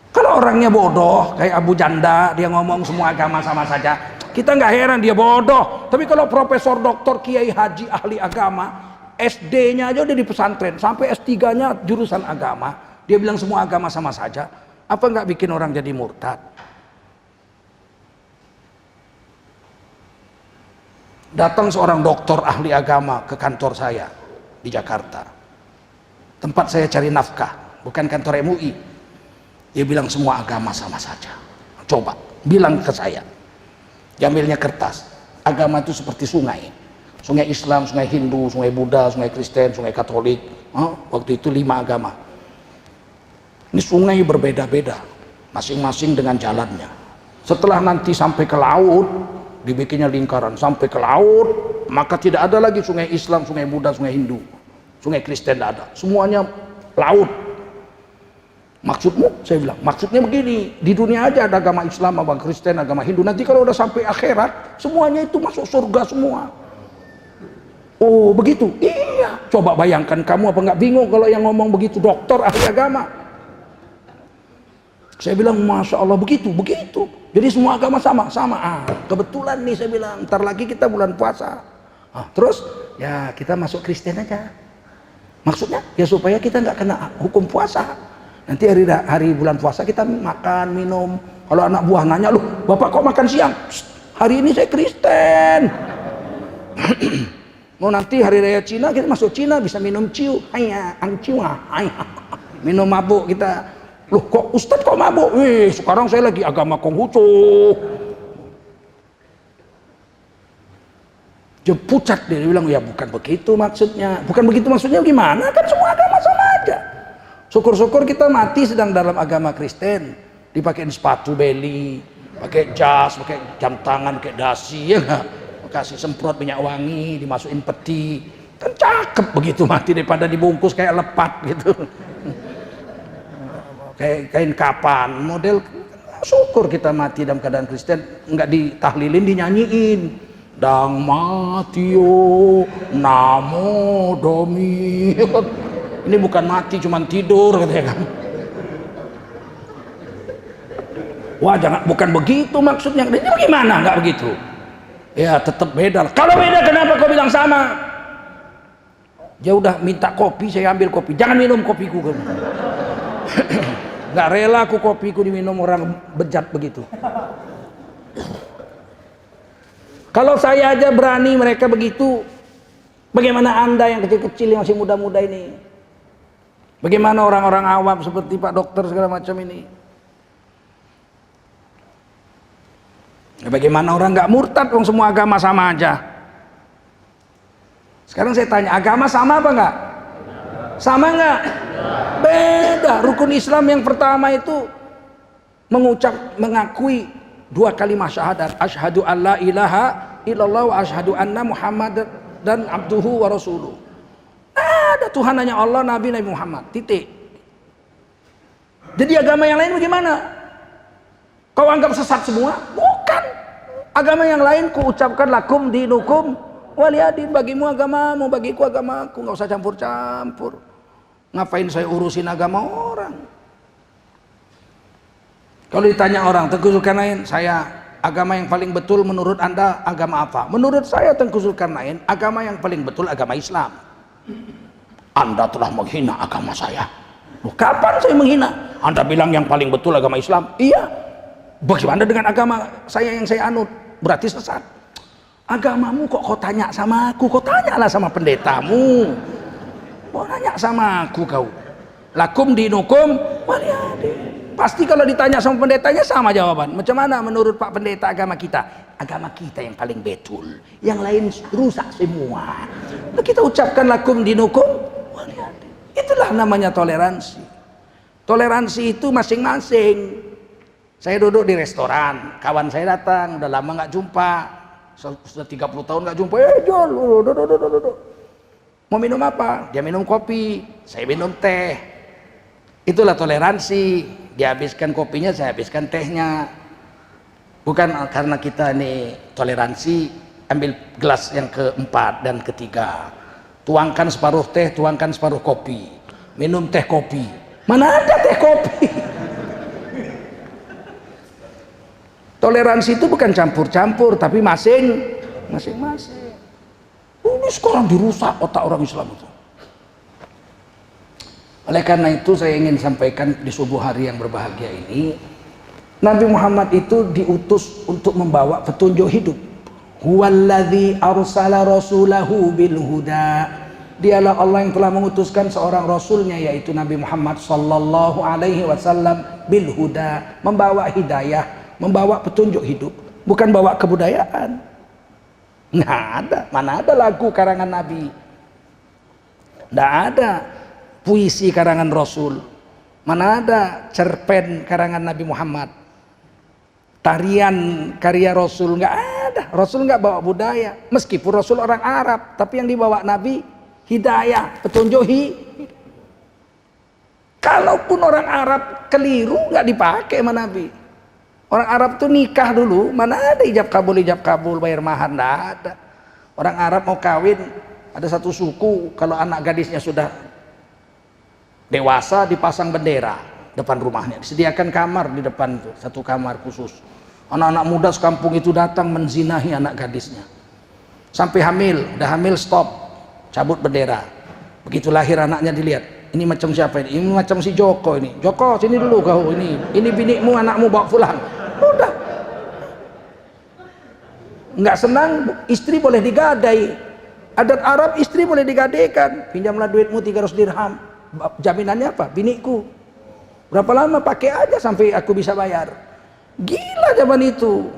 Kalau orangnya bodoh kayak Abu Janda, dia ngomong semua agama sama saja, kita nggak heran dia bodoh. Tapi kalau profesor, doktor, kiai, haji, ahli agama, SD-nya aja udah di pesantren, sampai S3-nya jurusan agama, dia bilang semua agama sama saja, apa nggak bikin orang jadi murtad? Datang seorang doktor ahli agama ke kantor saya di Jakarta, tempat saya cari nafkah, bukan kantor MUI. Dia bilang semua agama sama saja. Coba bilang ke saya, diambilnya kertas, agama itu seperti sungai. Sungai Islam, sungai Hindu, sungai Buddha, sungai Kristen, sungai Katolik. Waktu itu 5 agama. Ini sungai berbeda-beda, masing-masing dengan jalannya. Setelah nanti sampai ke laut, dibikinnya lingkaran sampai ke laut, maka tidak ada lagi sungai Islam, sungai Buddha, sungai Hindu, sungai Kristen, tidak ada. Semuanya laut. Maksudmu? Saya bilang, maksudnya begini, di dunia aja ada agama Islam, agama Kristen, agama Hindu. Nanti kalau udah sampai akhirat, semuanya itu masuk surga semua. Oh begitu? Iya. Coba bayangkan, kamu apa nggak bingung kalau yang ngomong begitu dokter ahli agama? Saya bilang, Masya Allah, begitu. Jadi semua agama sama. Kebetulan nih saya bilang, ntar lagi kita bulan puasa. Terus, ya kita masuk Kristen aja. Maksudnya, ya supaya kita nggak kena hukum puasa. Nanti hari bulan puasa kita makan, minum. Kalau anak buah nanya, loh bapak kok makan siang? Hari ini saya Kristen. Mau nanti hari raya Cina, kita masuk Cina bisa minum ciu. Minum mabuk kita. Loh kok Ustadz kok mabuk? Sekarang saya lagi agama Konghucu. Dia pucat, dia bilang, ya bukan begitu maksudnya. Bukan begitu maksudnya gimana? Kan semua agama sama aja. Syukur-syukur kita mati sedang dalam agama Kristen. Dipakein sepatu beli, pakai jas, pakai jam tangan, pakai dasi, ya nggak? Kasih semprot minyak wangi, dimasukin peti. Kan cakep begitu mati daripada dibungkus kayak lepat gitu. Kayak kain kapan model. Syukur kita mati dalam keadaan Kristen, nggak ditahlilin, dinyanyiin dang matio namo domi. Ini bukan mati cuman tidur katanya kan. Wah jangan, bukan begitu maksudnya. Ini gimana nggak begitu? Ya tetap beda. Kalau beda kenapa kau bilang sama? Dia udah minta kopi, saya ambil kopi. Jangan minum kopiku. Gak rela aku kopiku diminum orang bejat begitu. Kalau saya aja berani, mereka begitu, bagaimana Anda yang kecil-kecil yang masih muda-muda ini? Bagaimana orang-orang awam seperti Pak Dokter segala macam ini? Bagaimana orang gak murtad, wong semua agama sama aja? Sekarang saya tanya, agama sama apa enggak? Sama enggak? Beda. Rukun Islam yang pertama itu mengakui 2 kalimat syahadat. Asyhadu an la ilaha illallah wa asyhadu anna Muhammad dan abduhu wa rasuluh. Ada Tuhan hanya Allah, Nabi Muhammad. Titik. Jadi agama yang lain bagaimana? Kau anggap sesat semua? Bukan. Agama yang lain ku ucapkan lakum dinukum waliyadin, bagimu agamamu, bagiku agamaku. Nggak usah campur-campur. Ngapain saya urusin agama orang? Kalau ditanya orang, Tengku Zulkarnain, saya agama yang paling betul menurut Anda agama apa? Menurut saya Tengku Zulkarnain, agama yang paling betul agama Islam. Anda telah menghina agama saya. Loh, kapan saya menghina? Anda bilang yang paling betul agama Islam. Iya. Bagaimana dengan agama saya yang saya anut? Berarti sesat. Agamamu kok kau tanya sama aku? Kau tanyalah sama pendetamu. Kau nanya sama aku kau. Lakum dinukum waliyadin. Pasti kalau ditanya sama pendetanya sama jawaban. Macam mana menurut Pak Pendeta agama kita? Agama kita yang paling betul. Yang lain rusak semua. Nah, kita ucapkan lakum dinukum waliyadin. Itulah namanya toleransi. Toleransi itu masing-masing. Saya duduk di restoran, kawan saya datang, udah lama nggak jumpa, sudah 30 tahun nggak jumpa. Jol, duduk. Mau minum apa? Dia minum kopi, saya minum teh. Itulah toleransi. Dia habiskan kopinya, saya habiskan tehnya. Bukan karena kita ini toleransi, ambil gelas yang keempat dan ketiga. Tuangkan separuh teh, tuangkan separuh kopi. Minum teh kopi. Mana ada teh kopi? Toleransi itu bukan campur-campur, tapi masing-masing. Ini sekarang dirusak otak orang Islam itu. Oleh karena itu saya ingin sampaikan di subuh hari yang berbahagia ini, Nabi Muhammad itu diutus untuk membawa petunjuk hidup. Huwallazi arsala rasulahu bil huda. Dialah Allah yang telah mengutuskan seorang rasulnya, yaitu Nabi Muhammad sallallahu alaihi wasallam, bil huda, membawa hidayah, membawa petunjuk hidup, bukan bawa kebudayaan. Nggak ada, mana ada lagu karangan Nabi, nggak ada puisi karangan Rasul, mana ada cerpen karangan Nabi Muhammad, tarian karya Rasul, nggak ada. Rasul nggak bawa budaya, meskipun Rasul orang Arab, tapi yang dibawa Nabi hidayah, petunjuk hidup. Kalaupun orang Arab keliru, nggak dipakai sama Nabi. Orang Arab tuh nikah dulu, mana ada ijab kabul, bayar mahar, nggak ada. Orang Arab mau kawin, ada satu suku, kalau anak gadisnya sudah dewasa dipasang bendera depan rumahnya, disediakan kamar di depan tuh, satu kamar khusus. Anak-anak muda sekampung itu datang menzinahi anak gadisnya, sampai hamil, udah hamil stop, cabut bendera. Begitu lahir anaknya dilihat, ini macam siapa ini? Ini macam si Joko ini. Joko sini dulu kau, ini binikmu, anakmu bawa pulang. Udah. Nggak senang, istri boleh digadai. Adat Arab istri boleh digadaikan. Pinjamlah duitmu 300 dirham. Jaminannya apa? Binikku. Berapa lama? Pakai aja sampai aku bisa bayar. Gila zaman itu.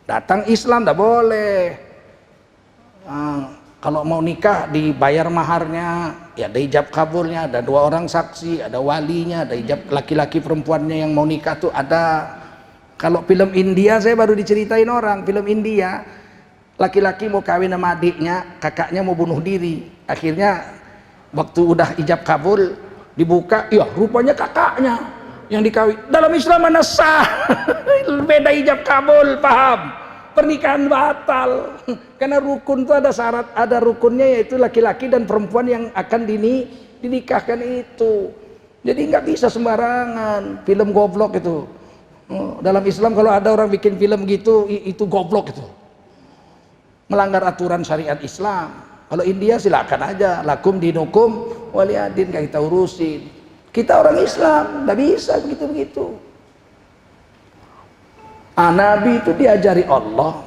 Datang Islam nggak boleh. Kalau mau nikah dibayar maharnya, ya ada ijab kabulnya, ada 2 orang saksi, ada walinya, ada ijab laki-laki perempuannya yang mau nikah tuh ada. Kalau film India, saya baru diceritain orang, film India, laki-laki mau kawin sama adiknya, kakaknya mau bunuh diri. Akhirnya waktu udah ijab kabul dibuka, ya rupanya kakaknya yang dikawin. Dalam Islam mana sah? Beda ijab kabul, paham? Pernikahan batal karena rukun itu ada syarat, ada rukunnya, yaitu laki-laki dan perempuan yang akan dinikahkan itu. Jadi nggak bisa sembarangan. Film goblok itu. Dalam Islam kalau ada orang bikin film gitu, itu goblok itu, melanggar aturan syariat Islam. Kalau India silakan aja, lakum dinukum waliyadin, kayak kita urusin. Kita orang Islam nggak bisa begitu. Nabi itu diajari Allah,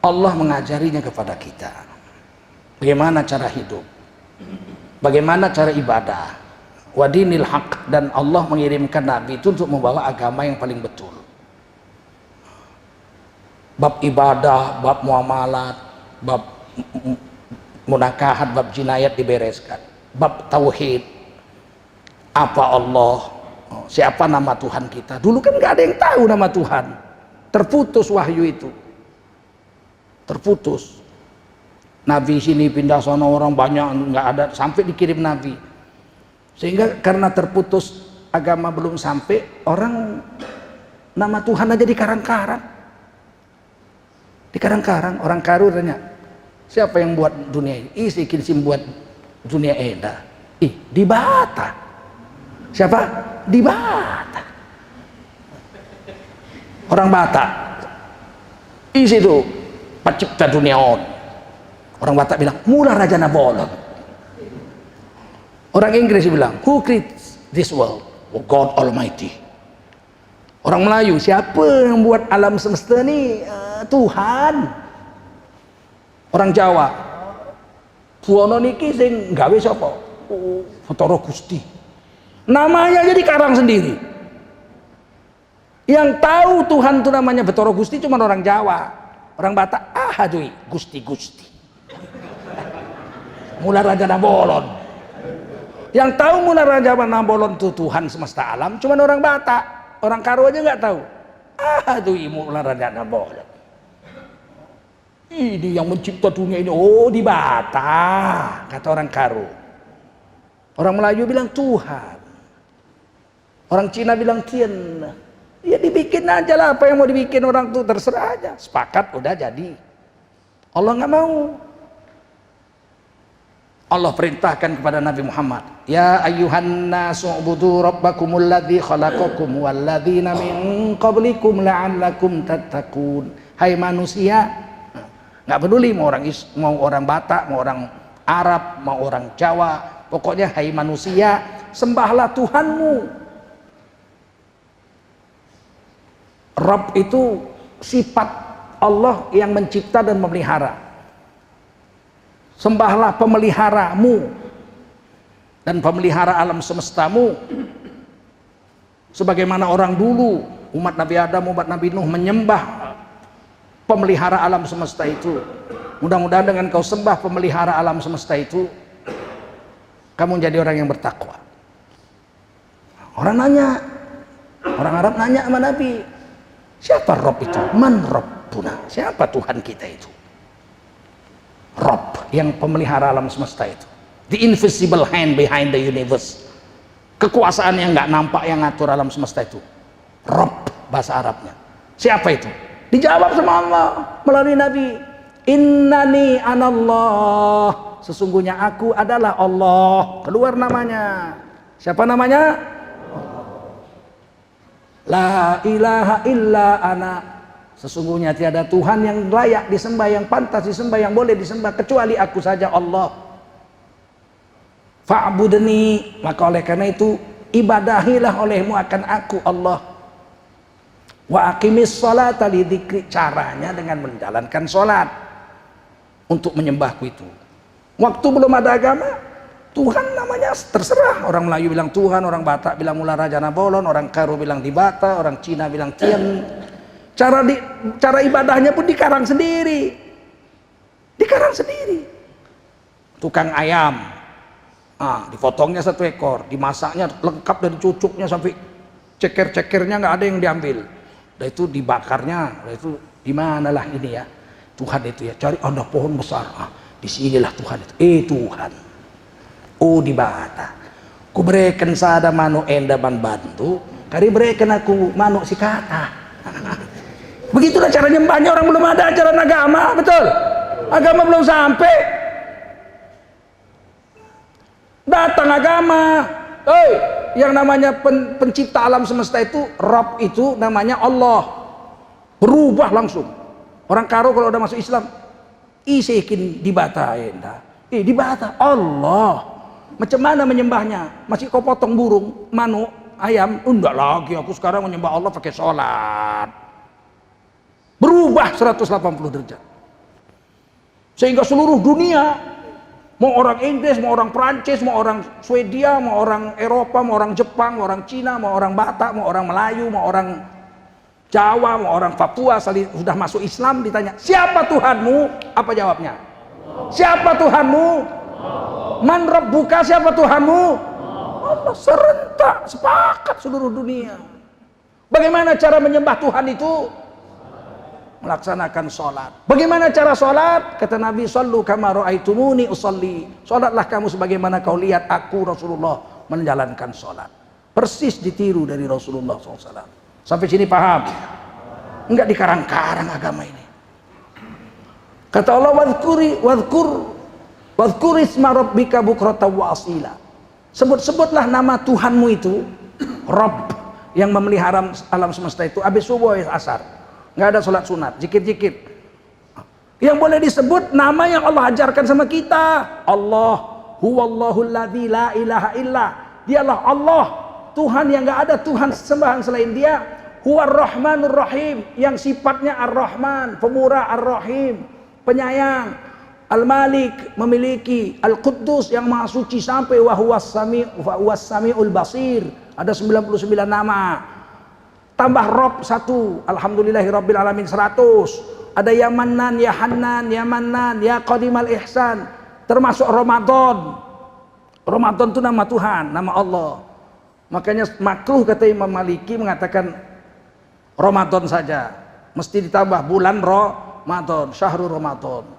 Allah mengajarinya kepada kita. Bagaimana cara hidup, bagaimana cara ibadah, wadinil haq, dan Allah mengirimkan Nabi itu untuk membawa agama yang paling betul. Bab ibadah, bab muamalat, bab munakahat, bab jinayat dibereskan. Bab tauhid, apa Allah, siapa nama Tuhan kita. Dulu kan nggak ada yang tahu nama Tuhan. Terputus wahyu itu, terputus. Nabi sini pindah sana, orang banyak nggak ada, sampai dikirim Nabi. Sehingga karena terputus agama belum sampai, orang nama Tuhan aja dikarang-karang. Dikarang-karang, orang Karu tanya, siapa yang buat dunia ini? Isi kinsim buat dunia eda. Di Bata. Siapa? Di Bata. Orang Batak, isi itu pencipta dunia on. Orang Batak bilang mula Raja Nabolon. Orang Inggris bilang who creates this world? Oh, God Almighty. Orang Melayu, siapa yang buat alam semesta ini? Tuhan. Orang Jawa, Puono niki sing gawe sapa? Oh, Bathara Gusti. Namanya jadi karang sendiri. Yang tahu Tuhan itu namanya Bathara Gusti cuma orang Jawa. Orang Batak, aduh, Gusti. Mula Raja Nabolon. Yang tahu Mula Raja Nabolon itu Tuhan semesta alam cuma orang Batak. Orang Karo aja nggak tahu. Aduh, Mula Raja Nabolon. Ini yang mencipta dunia ini. Oh, di Batak, kata orang Karo. Orang Melayu bilang Tuhan. Orang Cina bilang Tien. Ya dibikin aja lah, apa yang mau dibikin orang tuh terserah aja. Sepakat udah jadi. Allah nggak mau. Allah perintahkan kepada Nabi Muhammad, ya ayyuhan nasu ubudu rabbakumul ladzi khalaqakum wal ladzina min qablikum la'allakum tattaqun. Hai manusia, nggak peduli mau orang Batak, mau orang Arab, mau orang Jawa, pokoknya hai manusia, sembahlah Tuhanmu. Rabb itu sifat Allah yang mencipta dan memelihara. Sembahlah pemeliharamu dan pemelihara alam semestamu. Sebagaimana orang dulu, umat Nabi Adam, umat Nabi Nuh menyembah pemelihara alam semesta itu. Mudah-mudahan dengan kau sembah pemelihara alam semesta itu, kamu jadi orang yang bertakwa. Orang nanya, orang Arab nanya sama Nabi, siapa Rob itu? Man Rabbuna? Siapa Tuhan kita itu? Rob, yang pemelihara alam semesta itu. The invisible hand behind the universe. Kekuasaan yang nggak nampak yang ngatur alam semesta itu. Rob bahasa Arabnya. Siapa itu? Dijawab sama Allah melalui Nabi. Innani anallah. Sesungguhnya aku adalah Allah. Keluar namanya. Siapa namanya? La ilaha illa ana. Sesungguhnya tiada Tuhan yang layak disembah, yang pantas disembah, yang boleh disembah kecuali aku saja, Allah. Fa'budni, maka oleh karena itu ibadahilah olehmu akan aku, Allah. Wa aqimis sholata li dzikri, caranya dengan menjalankan sholat untuk menyembahku itu. Waktu belum ada agama, Tuhan namanya terserah. Orang Melayu bilang Tuhan, orang Batak bilang Mula Raja Nabolon, orang Karo bilang Dibata, orang Cina bilang Tian. Cara ibadahnya pun dikarang sendiri. Dikarang sendiri. Tukang ayam, dipotongnya 1 ekor, dimasaknya lengkap dari cucuknya sampai ceker-cekernya nggak ada yang diambil. Dan itu dibakarnya, dan itu di manalah ini ya Tuhan itu ya, cari ada pohon besar, disinilah Tuhan itu. Tuhan, di Bata, ku berikan sada manu endaman bantu, kari berikan aku manu si kata. Begitulah cara nyembahnya orang belum ada ajaran agama, betul? Agama belum sampai. Datang agama, yang namanya pencipta alam semesta itu, Rabb itu namanya Allah. Berubah langsung. Orang Karo kalau udah masuk Islam, isikin dibata enda. Dibata Allah. Macam mana menyembahnya? Masih kau potong burung, manuk, ayam? Enggak lagi, aku sekarang menyembah Allah pakai sholat. Berubah 180 derajat. Sehingga seluruh dunia, mau orang Inggris, mau orang Prancis, mau orang Swedia, mau orang Eropa, mau orang Jepang, mau orang Cina, mau orang Batak, mau orang Melayu, mau orang Jawa, mau orang Papua, sudah masuk Islam, ditanya, siapa Tuhanmu? Apa jawabnya? Siapa Tuhanmu? Man Rabbuka, siapa Tuhanmu? Allah. Serentak, sepakat seluruh dunia. Bagaimana cara menyembah Tuhan itu? Melaksanakan sholat. Bagaimana cara sholat? Kata Nabi, sallu kama ra'aitumuni usalli. Sholatlah kamu sebagaimana kau lihat aku Rasulullah menjalankan sholat. Persis ditiru dari Rasulullah SAW. Sampai sini paham? Enggak dikarang-karang agama ini. Kata Allah, wadhkur isma rabbika bukratan wa asila. Sebut-sebutlah nama Tuhanmu itu, Rabb, yang memelihara alam semesta itu, habis subuh asar. Nggak ada sholat sunat, zikir-zikir. Yang boleh disebut nama yang Allah ajarkan sama kita. Allah, huwallahul ladzi la ilaha illa. Dialah Allah, Tuhan yang nggak ada Tuhan sembahan selain Dia. Huwar rahmanur rahim, yang sifatnya ar-Rahman, pemurah, ar-Rahim, penyayang. Al-Malik, memiliki. Al-Quddus, yang maha suci sampai wa huwas sami'ul basir. Ada 99 nama. Tambah Rob 1, alhamdulillahirabbil alamin 100. Ada ya Mannan, ya Hannan, ya Mannan, ya Qadimal Ihsan. Termasuk Ramadan. Ramadan itu nama Tuhan, nama Allah. Makanya makruh kata Imam Maliki mengatakan Ramadan saja. Mesti ditambah bulan Ramadan, syahrul Ramadan.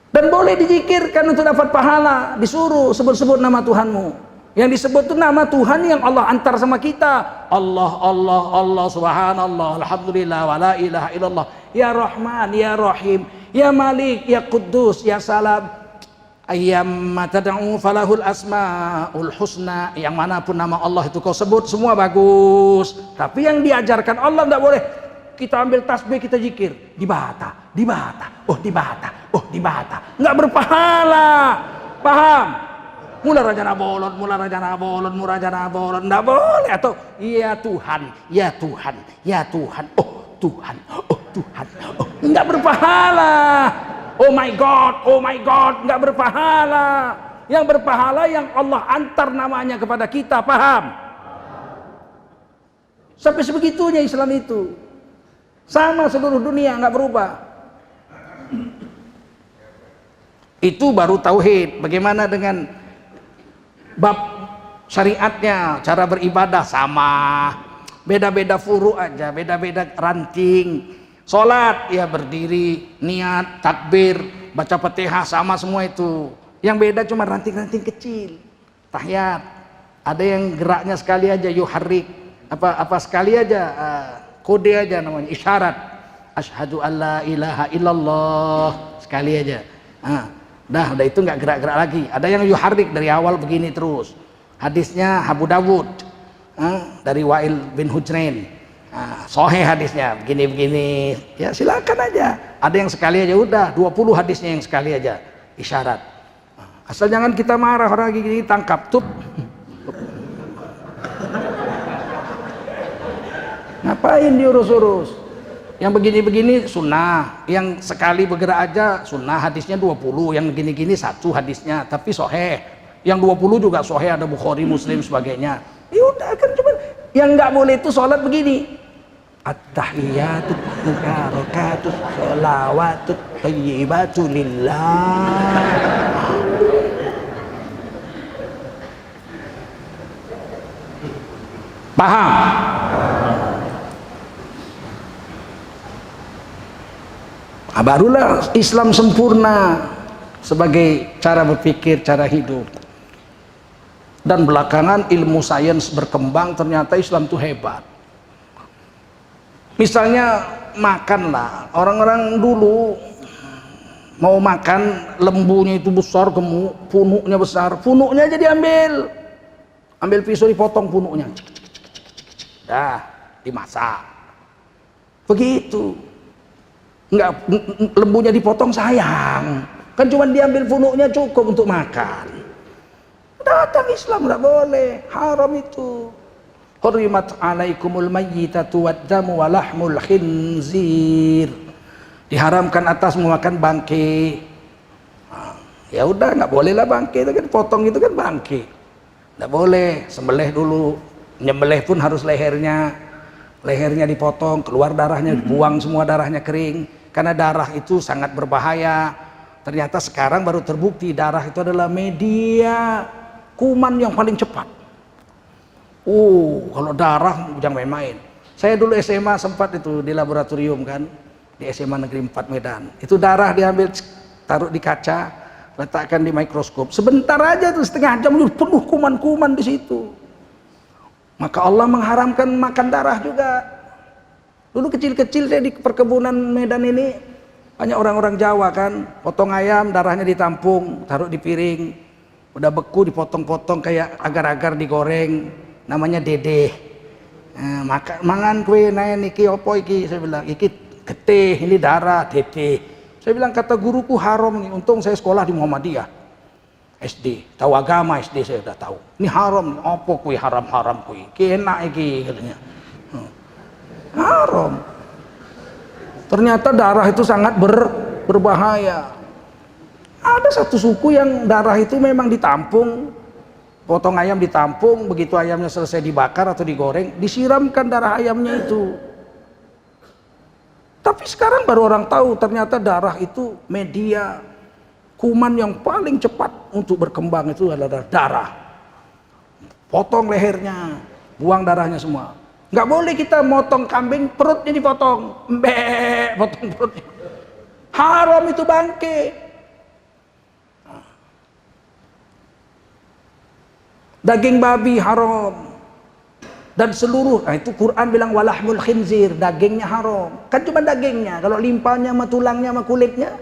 Dan boleh dizikirkan untuk dapat pahala, disuruh sebut-sebut nama Tuhanmu. Yang disebut itu nama Tuhan yang Allah antar sama kita. Allah, Allah, Allah, subhanallah, alhamdulillah, wa la ilaha illallah. Ya Rahman, ya Rahim, ya Malik, ya Quddus, ya Salam. Ayyamma tad'u falahul asmaul husna. Yang manapun nama Allah itu kau sebut, semua bagus. Tapi yang diajarkan Allah tidak boleh. Kita ambil tasbih, kita zikir. Dibata, dibata, dibata, dibata. Nggak berpahala. Paham? Mula raja nabolon, mula raja nabolon, mula raja nabolon, nggak boleh. Atau ya Tuhan, ya Tuhan, ya Tuhan, oh Tuhan, oh Tuhan, oh nggak berpahala. Oh my God, nggak berpahala. Yang berpahala yang Allah antar namanya kepada kita, paham? Sampai sebegitunya Islam itu, sama seluruh dunia, nggak berubah. Itu baru tauhid. Bagaimana dengan bab syariatnya, cara beribadah sama, beda-beda furu aja, beda-beda ranting. Sholat ya berdiri, niat, takbir, baca Fatihah sama semua itu. Yang beda cuma ranting-ranting kecil. Tahiyat, ada yang geraknya sekali aja, yuharrik, apa sekali aja, kode aja namanya, isyarat. Asyhadu alla ilaha illallah, sekali aja. Udah itu nggak gerak-gerak lagi. Ada yang yuharrik dari awal begini terus. Hadisnya Abu Dawud dari Wa'il bin Hujrain. Sahih hadisnya begini-begini. Ya silakan aja. Ada yang sekali aja udah 20 hadisnya yang sekali aja isyarat. Asal jangan kita marah orang gini tangkap tuh. Ngapain diurus-urus? Yang begini-begini sunnah, yang sekali bergerak aja sunnah, hadisnya 20, yang gini-gini satu hadisnya, tapi sahih. Yang 20 juga sahih, ada Bukhari, Muslim, sebagainya. Ya udah kan, cuman yang nggak boleh itu sholat begini. At-tahiyatut mubarakatut sholawatut thayyibatu lillah. Paham? Barulah Islam sempurna sebagai cara berpikir, cara hidup. Dan belakangan ilmu sains berkembang, ternyata Islam itu hebat. Misalnya makanlah, orang-orang dulu mau makan lembunya itu besar, gemuk, punuknya besar, punuknya aja diambil, ambil pisau dipotong punuknya, dah dimasak. Begitu. Enggak, lembunya dipotong sayang, kan cuma diambil punuknya cukup untuk makan. Datang Islam nggak boleh, haram itu. Hurimat alaikumul mayyitatu waddamu walahmul khinzir. Diharamkan atasmu makan bangke. Ya udah nggak boleh lah bangke, itu kan potong itu kan bangke. Nggak boleh, sembelih dulu. Nyembelih pun harus lehernya dipotong, keluar darahnya, buang semua darahnya kering. Karena darah itu sangat berbahaya. Ternyata sekarang baru terbukti darah itu adalah media kuman yang paling cepat. Kalau darah jangan main-main. Saya dulu SMA sempat itu di laboratorium kan, di SMA Negeri 4 Medan. Itu darah diambil, taruh di kaca, letakkan di mikroskop. Sebentar aja tuh, setengah jam penuh kuman-kuman di situ. Maka Allah mengharamkan makan darah juga. Dulu kecil-kecil saya di perkebunan Medan ini banyak orang-orang Jawa kan, potong ayam, darahnya ditampung, taruh di piring, udah beku dipotong-potong kayak agar-agar digoreng, namanya dedeh. Mangan kue nae niki opo iki, saya bilang iki getih, ini darah dedeh. Saya bilang kata guruku haram nih, untung saya sekolah di Muhammadiyah SD, tahu agama SD saya udah tahu. Ini haram nih, opo kue haram-haram kue, iki enak iki katanya. Haram. Ternyata darah itu sangat berbahaya. Ada satu suku yang darah itu memang ditampung, potong ayam ditampung, begitu ayamnya selesai dibakar atau digoreng, disiramkan darah ayamnya itu. Tapi sekarang baru orang tahu ternyata darah itu media kuman yang paling cepat untuk berkembang itu adalah darah. Potong lehernya, buang darahnya semua. Nggak boleh kita motong kambing perutnya dipotong, potong perutnya. Haram itu bangke. Daging babi haram. Dan seluruh, itu Quran bilang walahmul khinzir, dagingnya haram. Kan cuma dagingnya, kalau limpahnya sama tulangnya sama kulitnya.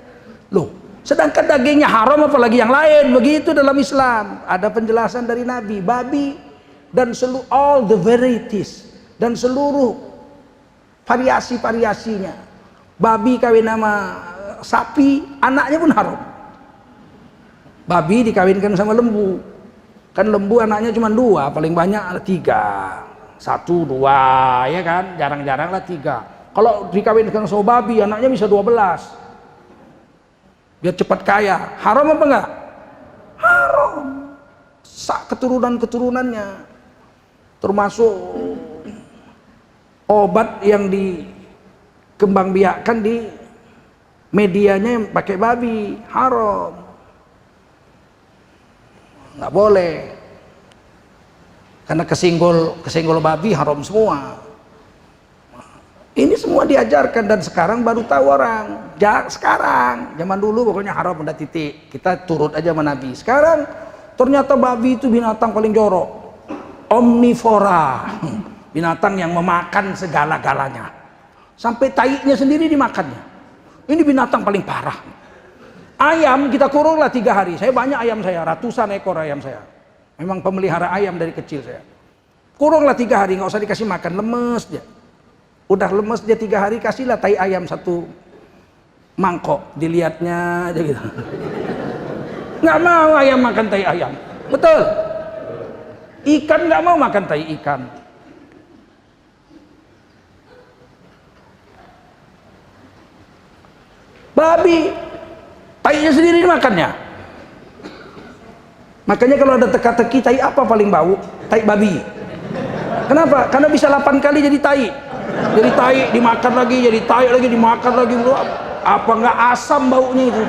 Loh, sedangkan dagingnya haram apalagi yang lain. Begitu dalam Islam. Ada penjelasan dari Nabi, babi dan seluruh all the varieties dan seluruh variasi-variasinya. Babi kawin sama sapi, anaknya pun haram. Babi dikawinkan sama lembu, Kan lembu anaknya cuma 2, paling banyak ada 3. 1, 2, ya kan? Jarang-jarang lah 3. Kalau dikawinkan sama babi, anaknya bisa 12. Biar cepat kaya. Haram apa enggak? Haram. Sak keturunan-keturunannya. Termasuk obat yang dikembangbiakkan di medianya yang pakai babi. Haram. Nggak boleh. Karena kesenggol babi haram semua. Ini semua diajarkan dan sekarang baru tahu orang. Sekarang, zaman dulu pokoknya haram udah titik. Kita turut aja sama Nabi. Sekarang ternyata babi itu binatang paling jorok. Omnivora. Binatang yang memakan segala-galanya. Sampai taiknya sendiri dimakannya. Ini binatang paling parah. Ayam kita kurunglah 3 hari. Saya banyak ayam saya, ratusan ekor ayam saya. Memang pemelihara ayam dari kecil saya. Kurunglah 3 hari, nggak usah dikasih makan, lemes dia. Udah lemes dia 3 hari, kasihlah tai ayam 1 mangkok, dilihatnya aja gitu. Nggak mau ayam makan tai ayam, betul. Ikan nggak mau makan tai ikan. Babi, tainya sendiri dimakannya. Makanya kalau ada teka-teki, tai apa paling bau? Tai babi. Kenapa? Karena bisa 8 kali jadi tai. Jadi tai dimakan lagi, jadi tai lagi dimakan lagi. Apa nggak asam baunya itu?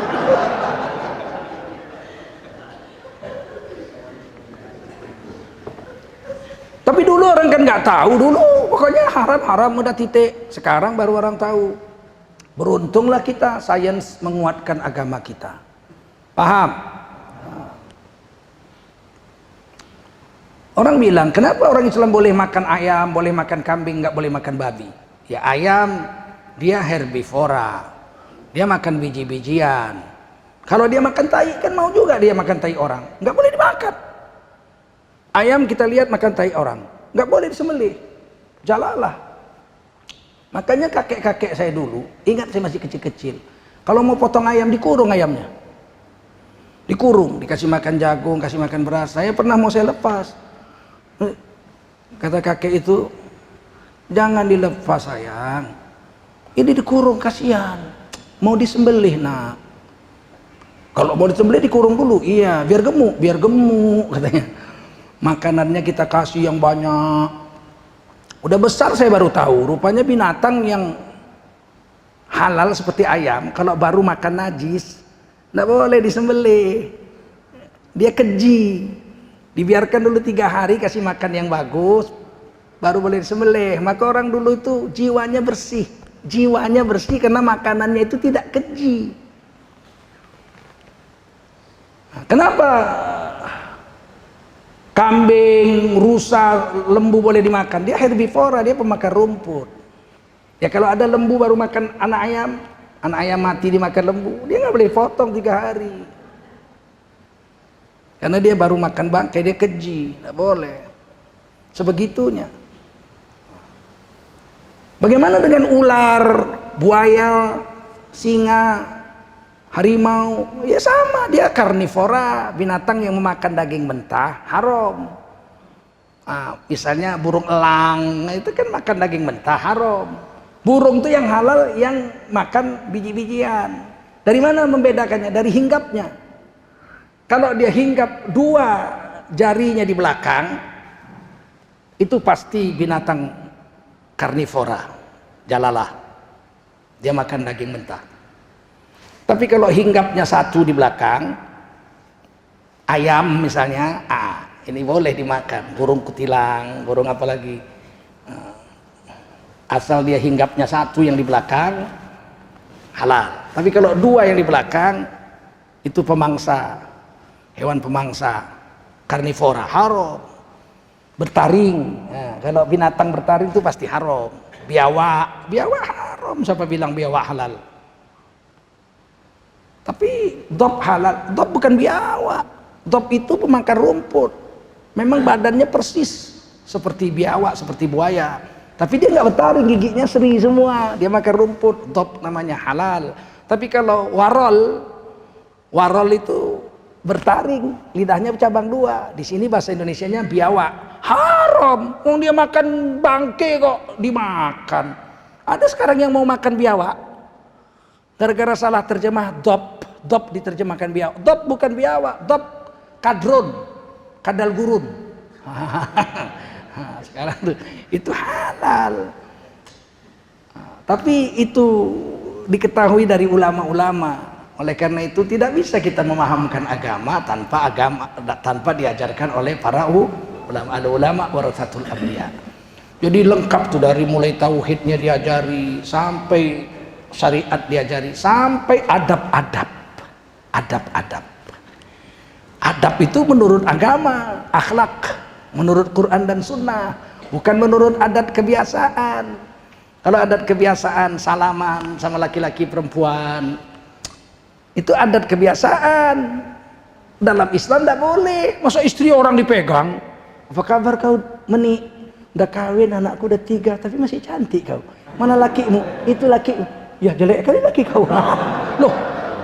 Tapi dulu orang kan nggak tahu dulu. Pokoknya haram udah titik. Sekarang baru orang tahu. Beruntunglah kita, sains menguatkan agama kita. Paham? Orang bilang, kenapa orang Islam boleh makan ayam, boleh makan kambing, nggak boleh makan babi? Ya ayam, dia herbivora. Dia makan biji-bijian. Kalau dia makan tai, kan mau juga dia makan tai orang. Nggak boleh dimakan. Ayam kita lihat makan tai orang. Nggak boleh disembelih. Jalalah. Makanya kakek-kakek saya dulu, ingat saya masih kecil-kecil. Kalau mau potong ayam, dikurung ayamnya. Dikurung, dikasih makan jagung, kasih makan beras. Saya pernah mau saya lepas. Kata kakek itu, jangan dilepas sayang, ini dikurung, kasihan, mau disembelih nak. Kalau mau disembelih dikurung dulu, iya biar gemuk katanya. Makanannya kita kasih yang banyak. Udah besar saya baru tahu, rupanya binatang yang halal seperti ayam, kalau baru makan najis, nggak boleh disembelih, dia keji. Dibiarkan dulu 3 hari, kasih makan yang bagus, baru boleh disembelih. Maka orang dulu itu jiwanya bersih karena makanannya itu tidak keji. Kenapa kambing, rusa, lembu boleh dimakan? Dia herbivora, dia pemakan rumput. Ya kalau ada lembu baru makan anak ayam mati dimakan lembu, dia nggak boleh potong 3 hari. Karena dia baru makan bangkai, dia keji, tidak boleh. Sebegitunya. Bagaimana dengan ular, buaya, singa, harimau? Ya sama, dia karnivora, binatang yang memakan daging mentah, haram. Misalnya burung elang, itu kan makan daging mentah, haram. Burung itu yang halal, yang makan biji-bijian. Dari mana membedakannya? Dari hinggapnya. Kalau dia hinggap 2 jarinya di belakang, itu pasti binatang karnivora, jalalah. Dia makan daging mentah. Tapi kalau hinggapnya 1 di belakang, ayam misalnya, ini boleh dimakan. Burung kutilang, burung apa lagi. Asal dia hinggapnya 1 yang di belakang, halal. Tapi kalau 2 yang di belakang, itu pemangsa. Hewan pemangsa, karnivora, haram. Bertaring, kalau binatang bertaring itu pasti haram. Biawak haram, siapa bilang biawak halal? Tapi dob halal, dob bukan biawak. Dob itu pemakan rumput. Memang badannya persis seperti biawak, seperti buaya. Tapi dia nggak bertaring, giginya seri semua. Dia makan rumput, dob namanya halal. Tapi kalau warol itu bertaring, lidahnya bercabang dua. Di sini bahasa Indonesianya biawak. Haram, wong dia makan bangke kok dimakan. Ada sekarang yang mau makan biawak gara-gara salah terjemah dop. Dop diterjemahkan biawak. Dop bukan biawak, dop kadron, kadal gurun. Sekarang tuh itu halal. Tapi itu diketahui dari ulama-ulama. Oleh karena itu tidak bisa kita memahamkan agama tanpa diajarkan oleh para ulama. Ada ulama warasatul anbiya. Jadi lengkap tuh, dari mulai tauhidnya diajari sampai syariat diajari sampai adab-adab. Adab-adab. Adab itu menurut agama, akhlak menurut Quran dan Sunnah, bukan menurut adat kebiasaan. Kalau adat kebiasaan salaman sama laki-laki perempuan, itu adat kebiasaan. Dalam Islam tidak boleh. Masa istri orang dipegang? Apa kabar kau, Meni? Udah kawin, anakku udah 3, tapi masih cantik kau. Mana lakimu? Itu lakimu. Ya jelek kali laki kau. Loh,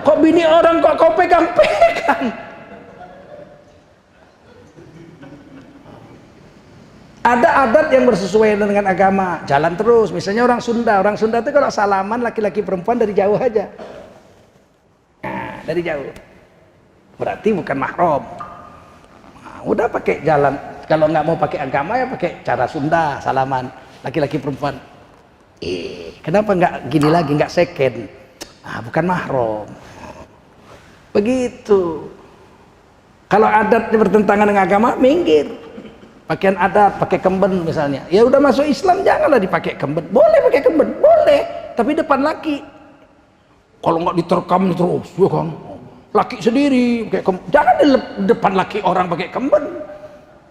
kok bini orang kok kau pegang-pegang? Ada adat yang bersesuaian dengan agama, jalan terus. Misalnya orang Sunda itu kalau salaman laki-laki perempuan dari jauh aja. Nah, dari jauh. Berarti bukan mahram. Nah, udah pakai jalan. Kalau nggak mau pakai agama ya pakai cara Sunda, salaman laki-laki perempuan. Kenapa nggak gini lagi, nggak second? Nah, bukan mahram. Begitu. Kalau adatnya bertentangan dengan agama, minggir. Pakaian adat, pakai kemben misalnya. Ya udah masuk Islam, janganlah dipakai kemben. Boleh pakai kemben, boleh, tapi depan laki. Kalau nggak diterkam terus, ya kan? Laki sendiri pakai kemben. Jangan di depan laki orang pakai kemben.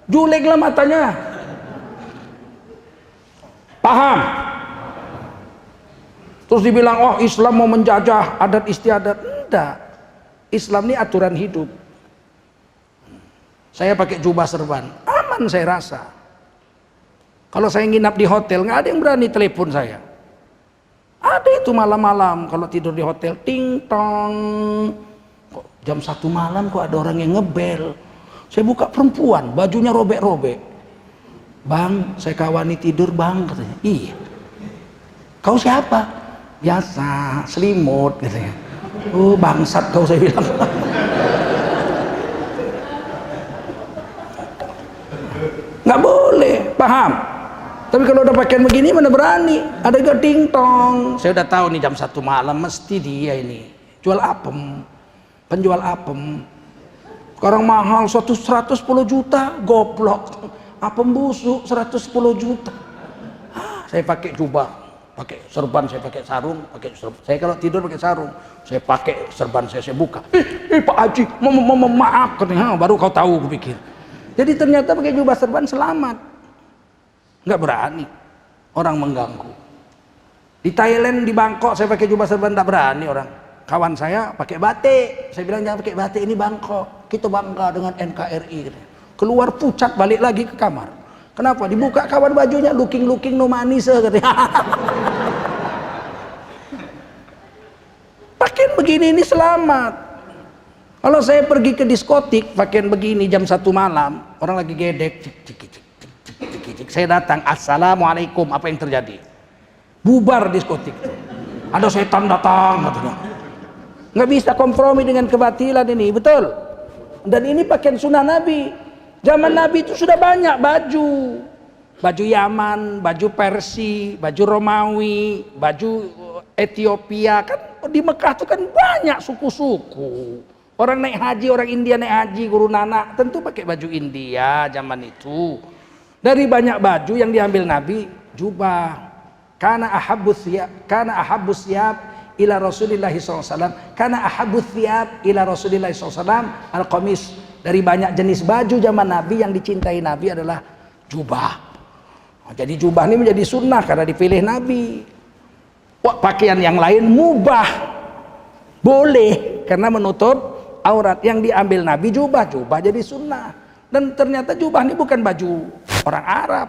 Juleklah matanya. Paham? Terus dibilang, oh Islam mau menjajah adat istiadat. Enggak. Islam ini aturan hidup. Saya pakai jubah serban, aman saya rasa. Kalau saya nginap di hotel, nggak ada yang berani telepon saya. Ada itu malam-malam kalau tidur di hotel, ting tong. Kok jam 1 malam kok ada orang yang ngebel. Saya buka, perempuan, bajunya robek-robek. Bang, saya kawani tidur bang, katanya. Iya. Kau siapa? Biasa, selimut, katanya. Oh bangsat kau, saya bilang. Nggak boleh, paham? Tapi kalau udah pakaian begini mana berani? Ada juga ting tong. Saya udah tahu nih jam 1 malam mesti dia ini jual apem, penjual apem. Sekarang mahal 110 juta, goblok. Apem busuk 110 juta. Saya pakai jubah, pakai serban, saya pakai sarung, pakai serban. Saya kalau tidur pakai sarung, saya pakai serban, saya buka. Pak Haji, maaf, baru kau tahu, gue pikir. Jadi ternyata pakai jubah serban selamat. Nggak berani orang mengganggu. Di Thailand, di Bangkok saya pakai jubah serban, tak berani orang. Kawan saya pakai batik, saya bilang jangan pakai batik, ini Bangkok, kita bangga dengan NKRI. Keluar pucat, balik lagi ke kamar. Kenapa? Dibuka kawan bajunya, looking no manis, katanya. Pakaian begini ini selamat. Kalau saya pergi ke diskotik pakaian begini jam 1 malam, orang lagi gedek, saya datang, assalamualaikum, apa yang terjadi? Bubar diskotik. Ada setan datang, katanya. Nggak bisa kompromi dengan kebatilan ini, betul? Dan ini pakaian sunnah Nabi. Zaman Nabi itu sudah banyak baju. Baju Yaman, baju Persia, baju Romawi, baju Ethiopia. Kan di Mekah itu kan banyak suku-suku. Orang naik haji, orang India naik haji, Guru Nanak tentu pakai baju India zaman itu. Dari banyak baju yang diambil Nabi, jubah. Kana ahabbus thiyab ila Rasulillahi SAW. Kana ahabbus thiyab ila Rasulillahi SAW al-qamis. Dari banyak jenis baju zaman Nabi yang dicintai Nabi adalah jubah. Jadi jubah ini menjadi sunnah karena dipilih Nabi. Wah, pakaian yang lain mubah, boleh karena menutup aurat. Yang diambil Nabi jubah jadi sunnah. Dan ternyata jubah ini bukan baju orang Arab.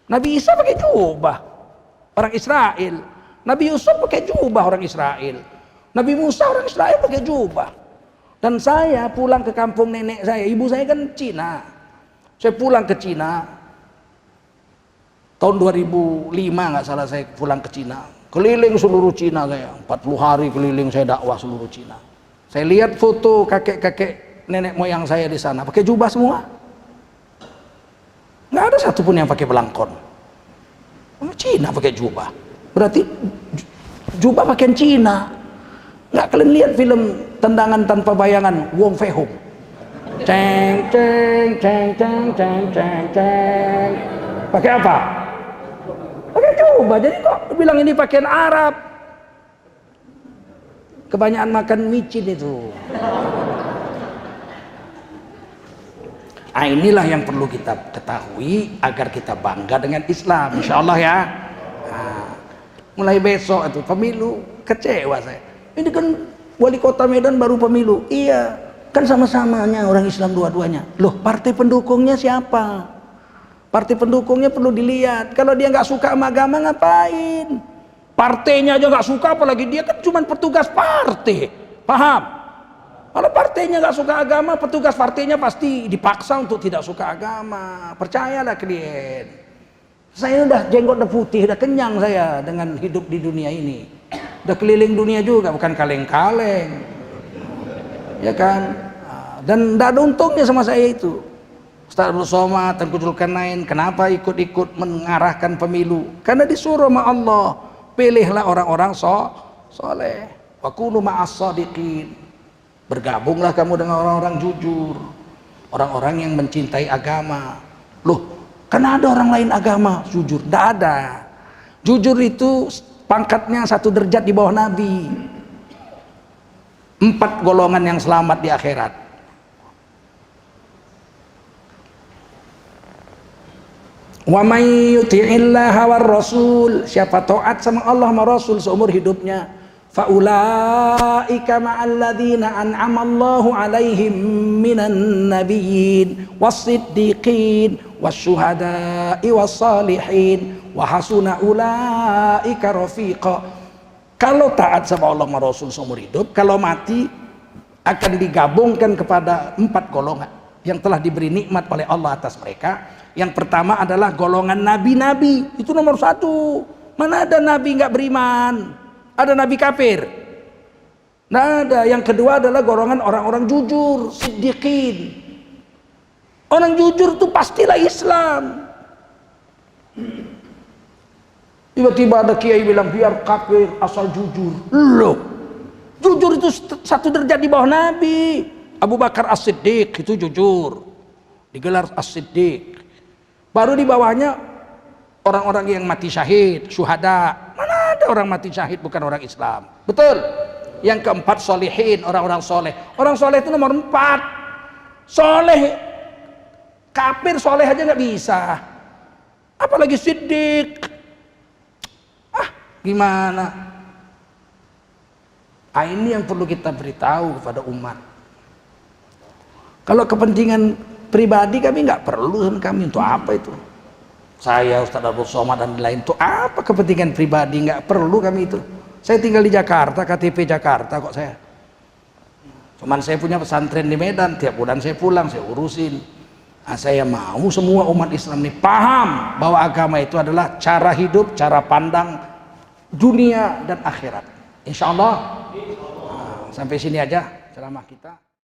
Nabi Isa pakai jubah, orang Israel. Nabi Yusuf pakai jubah, orang Israel. Nabi Musa orang Israel pakai jubah. Dan saya pulang ke kampung nenek saya, ibu saya kan Cina. Saya pulang ke Cina tahun 2005 nggak salah, saya pulang ke Cina. Keliling seluruh Cina saya, 40 hari keliling saya dakwah seluruh Cina. Saya lihat foto kakek-kakek nenek moyang saya di sana, pakai jubah semua. Nggak ada satupun yang pakai belangkon. Cina pakai jubah. Berarti jubah pakaian Cina. Nggak kalian lihat film Tendangan Tanpa Bayangan Wong Fei Hung? Ceng ceng ceng ceng ceng ceng ceng. Pakai apa? Pakai jubah. Jadi kok bilang ini pakaian Arab? Kebanyakan makan micin itu. Inilah yang perlu kita ketahui agar kita bangga dengan Islam, insya Allah ya. Mulai besok itu pemilu, kecewa saya. Ini kan wali kota Medan baru pemilu. Iya, kan sama-samanya orang Islam dua-duanya. Loh, partai pendukungnya siapa? Partai pendukungnya perlu dilihat. Kalau dia nggak suka sama agama, ngapain? Partainya aja nggak suka, apalagi dia kan cuma petugas partai. Paham? Kalau partainya nggak suka agama, petugas partainya pasti dipaksa untuk tidak suka agama. Percayalah klien. Saya udah jenggot udah putih, udah kenyang saya dengan hidup di dunia ini. Udah keliling dunia juga, bukan kaleng-kaleng. Ya kan? Dan tidak ada untungnya sama saya itu. Ustaz Abdul Somad, Tengku Zulkarnain, kenapa ikut-ikut mengarahkan pemilu? Karena disuruh sama Allah, pilihlah orang-orang soleh. Wa kunu ma'as shadiqin. Bergabunglah kamu dengan orang-orang jujur, orang-orang yang mencintai agama. Loh, karena ada orang lain agama jujur? Tidak ada. Jujur itu pangkatnya 1 derajat di bawah Nabi. 4 golongan yang selamat di akhirat. Wa may yuti'illaha war rasul, siapa taat sama Allah sama Rasul seumur hidupnya, faulaika ma'alladzina an'amallahu 'alaihim minan nabiyyin was-siddiqin wasyuhada'i was-salihin wa hasuna ulaika rafiqa. Kalau taat sama Allah sama Rasul seumur hidup, kalau mati akan digabungkan kepada 4 golongan yang telah diberi nikmat oleh Allah atas mereka. Yang pertama adalah golongan nabi-nabi, itu nomor 1. Mana ada nabi nggak beriman? Ada nabi kafir? Nggak ada. Yang kedua adalah golongan orang-orang jujur, siddiqin. Orang jujur itu pastilah Islam. Tiba-tiba ada kiai bilang biar kafir asal jujur. Loh, jujur itu 1 derajat di bawah Nabi. Abu Bakar As-Siddiq itu jujur, digelar As-Siddiq. Baru di bawahnya orang-orang yang mati syahid, syuhada. Mana ada orang mati syahid bukan orang Islam? Betul. Yang keempat solihin, orang-orang soleh. Orang soleh itu nomor 4. Soleh, kafir soleh aja nggak bisa, apalagi siddiq. Gimana? Ini yang perlu kita beritahu kepada umat. Kalau kepentingan pribadi kami nggak perlu sama kami. Untuk apa itu? Saya, Ustaz Abdul Somad dan lain, itu apa kepentingan pribadi? Nggak perlu kami itu. Saya tinggal di Jakarta, KTP Jakarta kok saya. Cuman saya punya pesantren di Medan, tiap bulan saya pulang, saya urusin. Saya mau semua umat Islam ini paham bahwa agama itu adalah cara hidup, cara pandang dunia dan akhirat. Insya Allah. Sampai sini aja ceramah kita.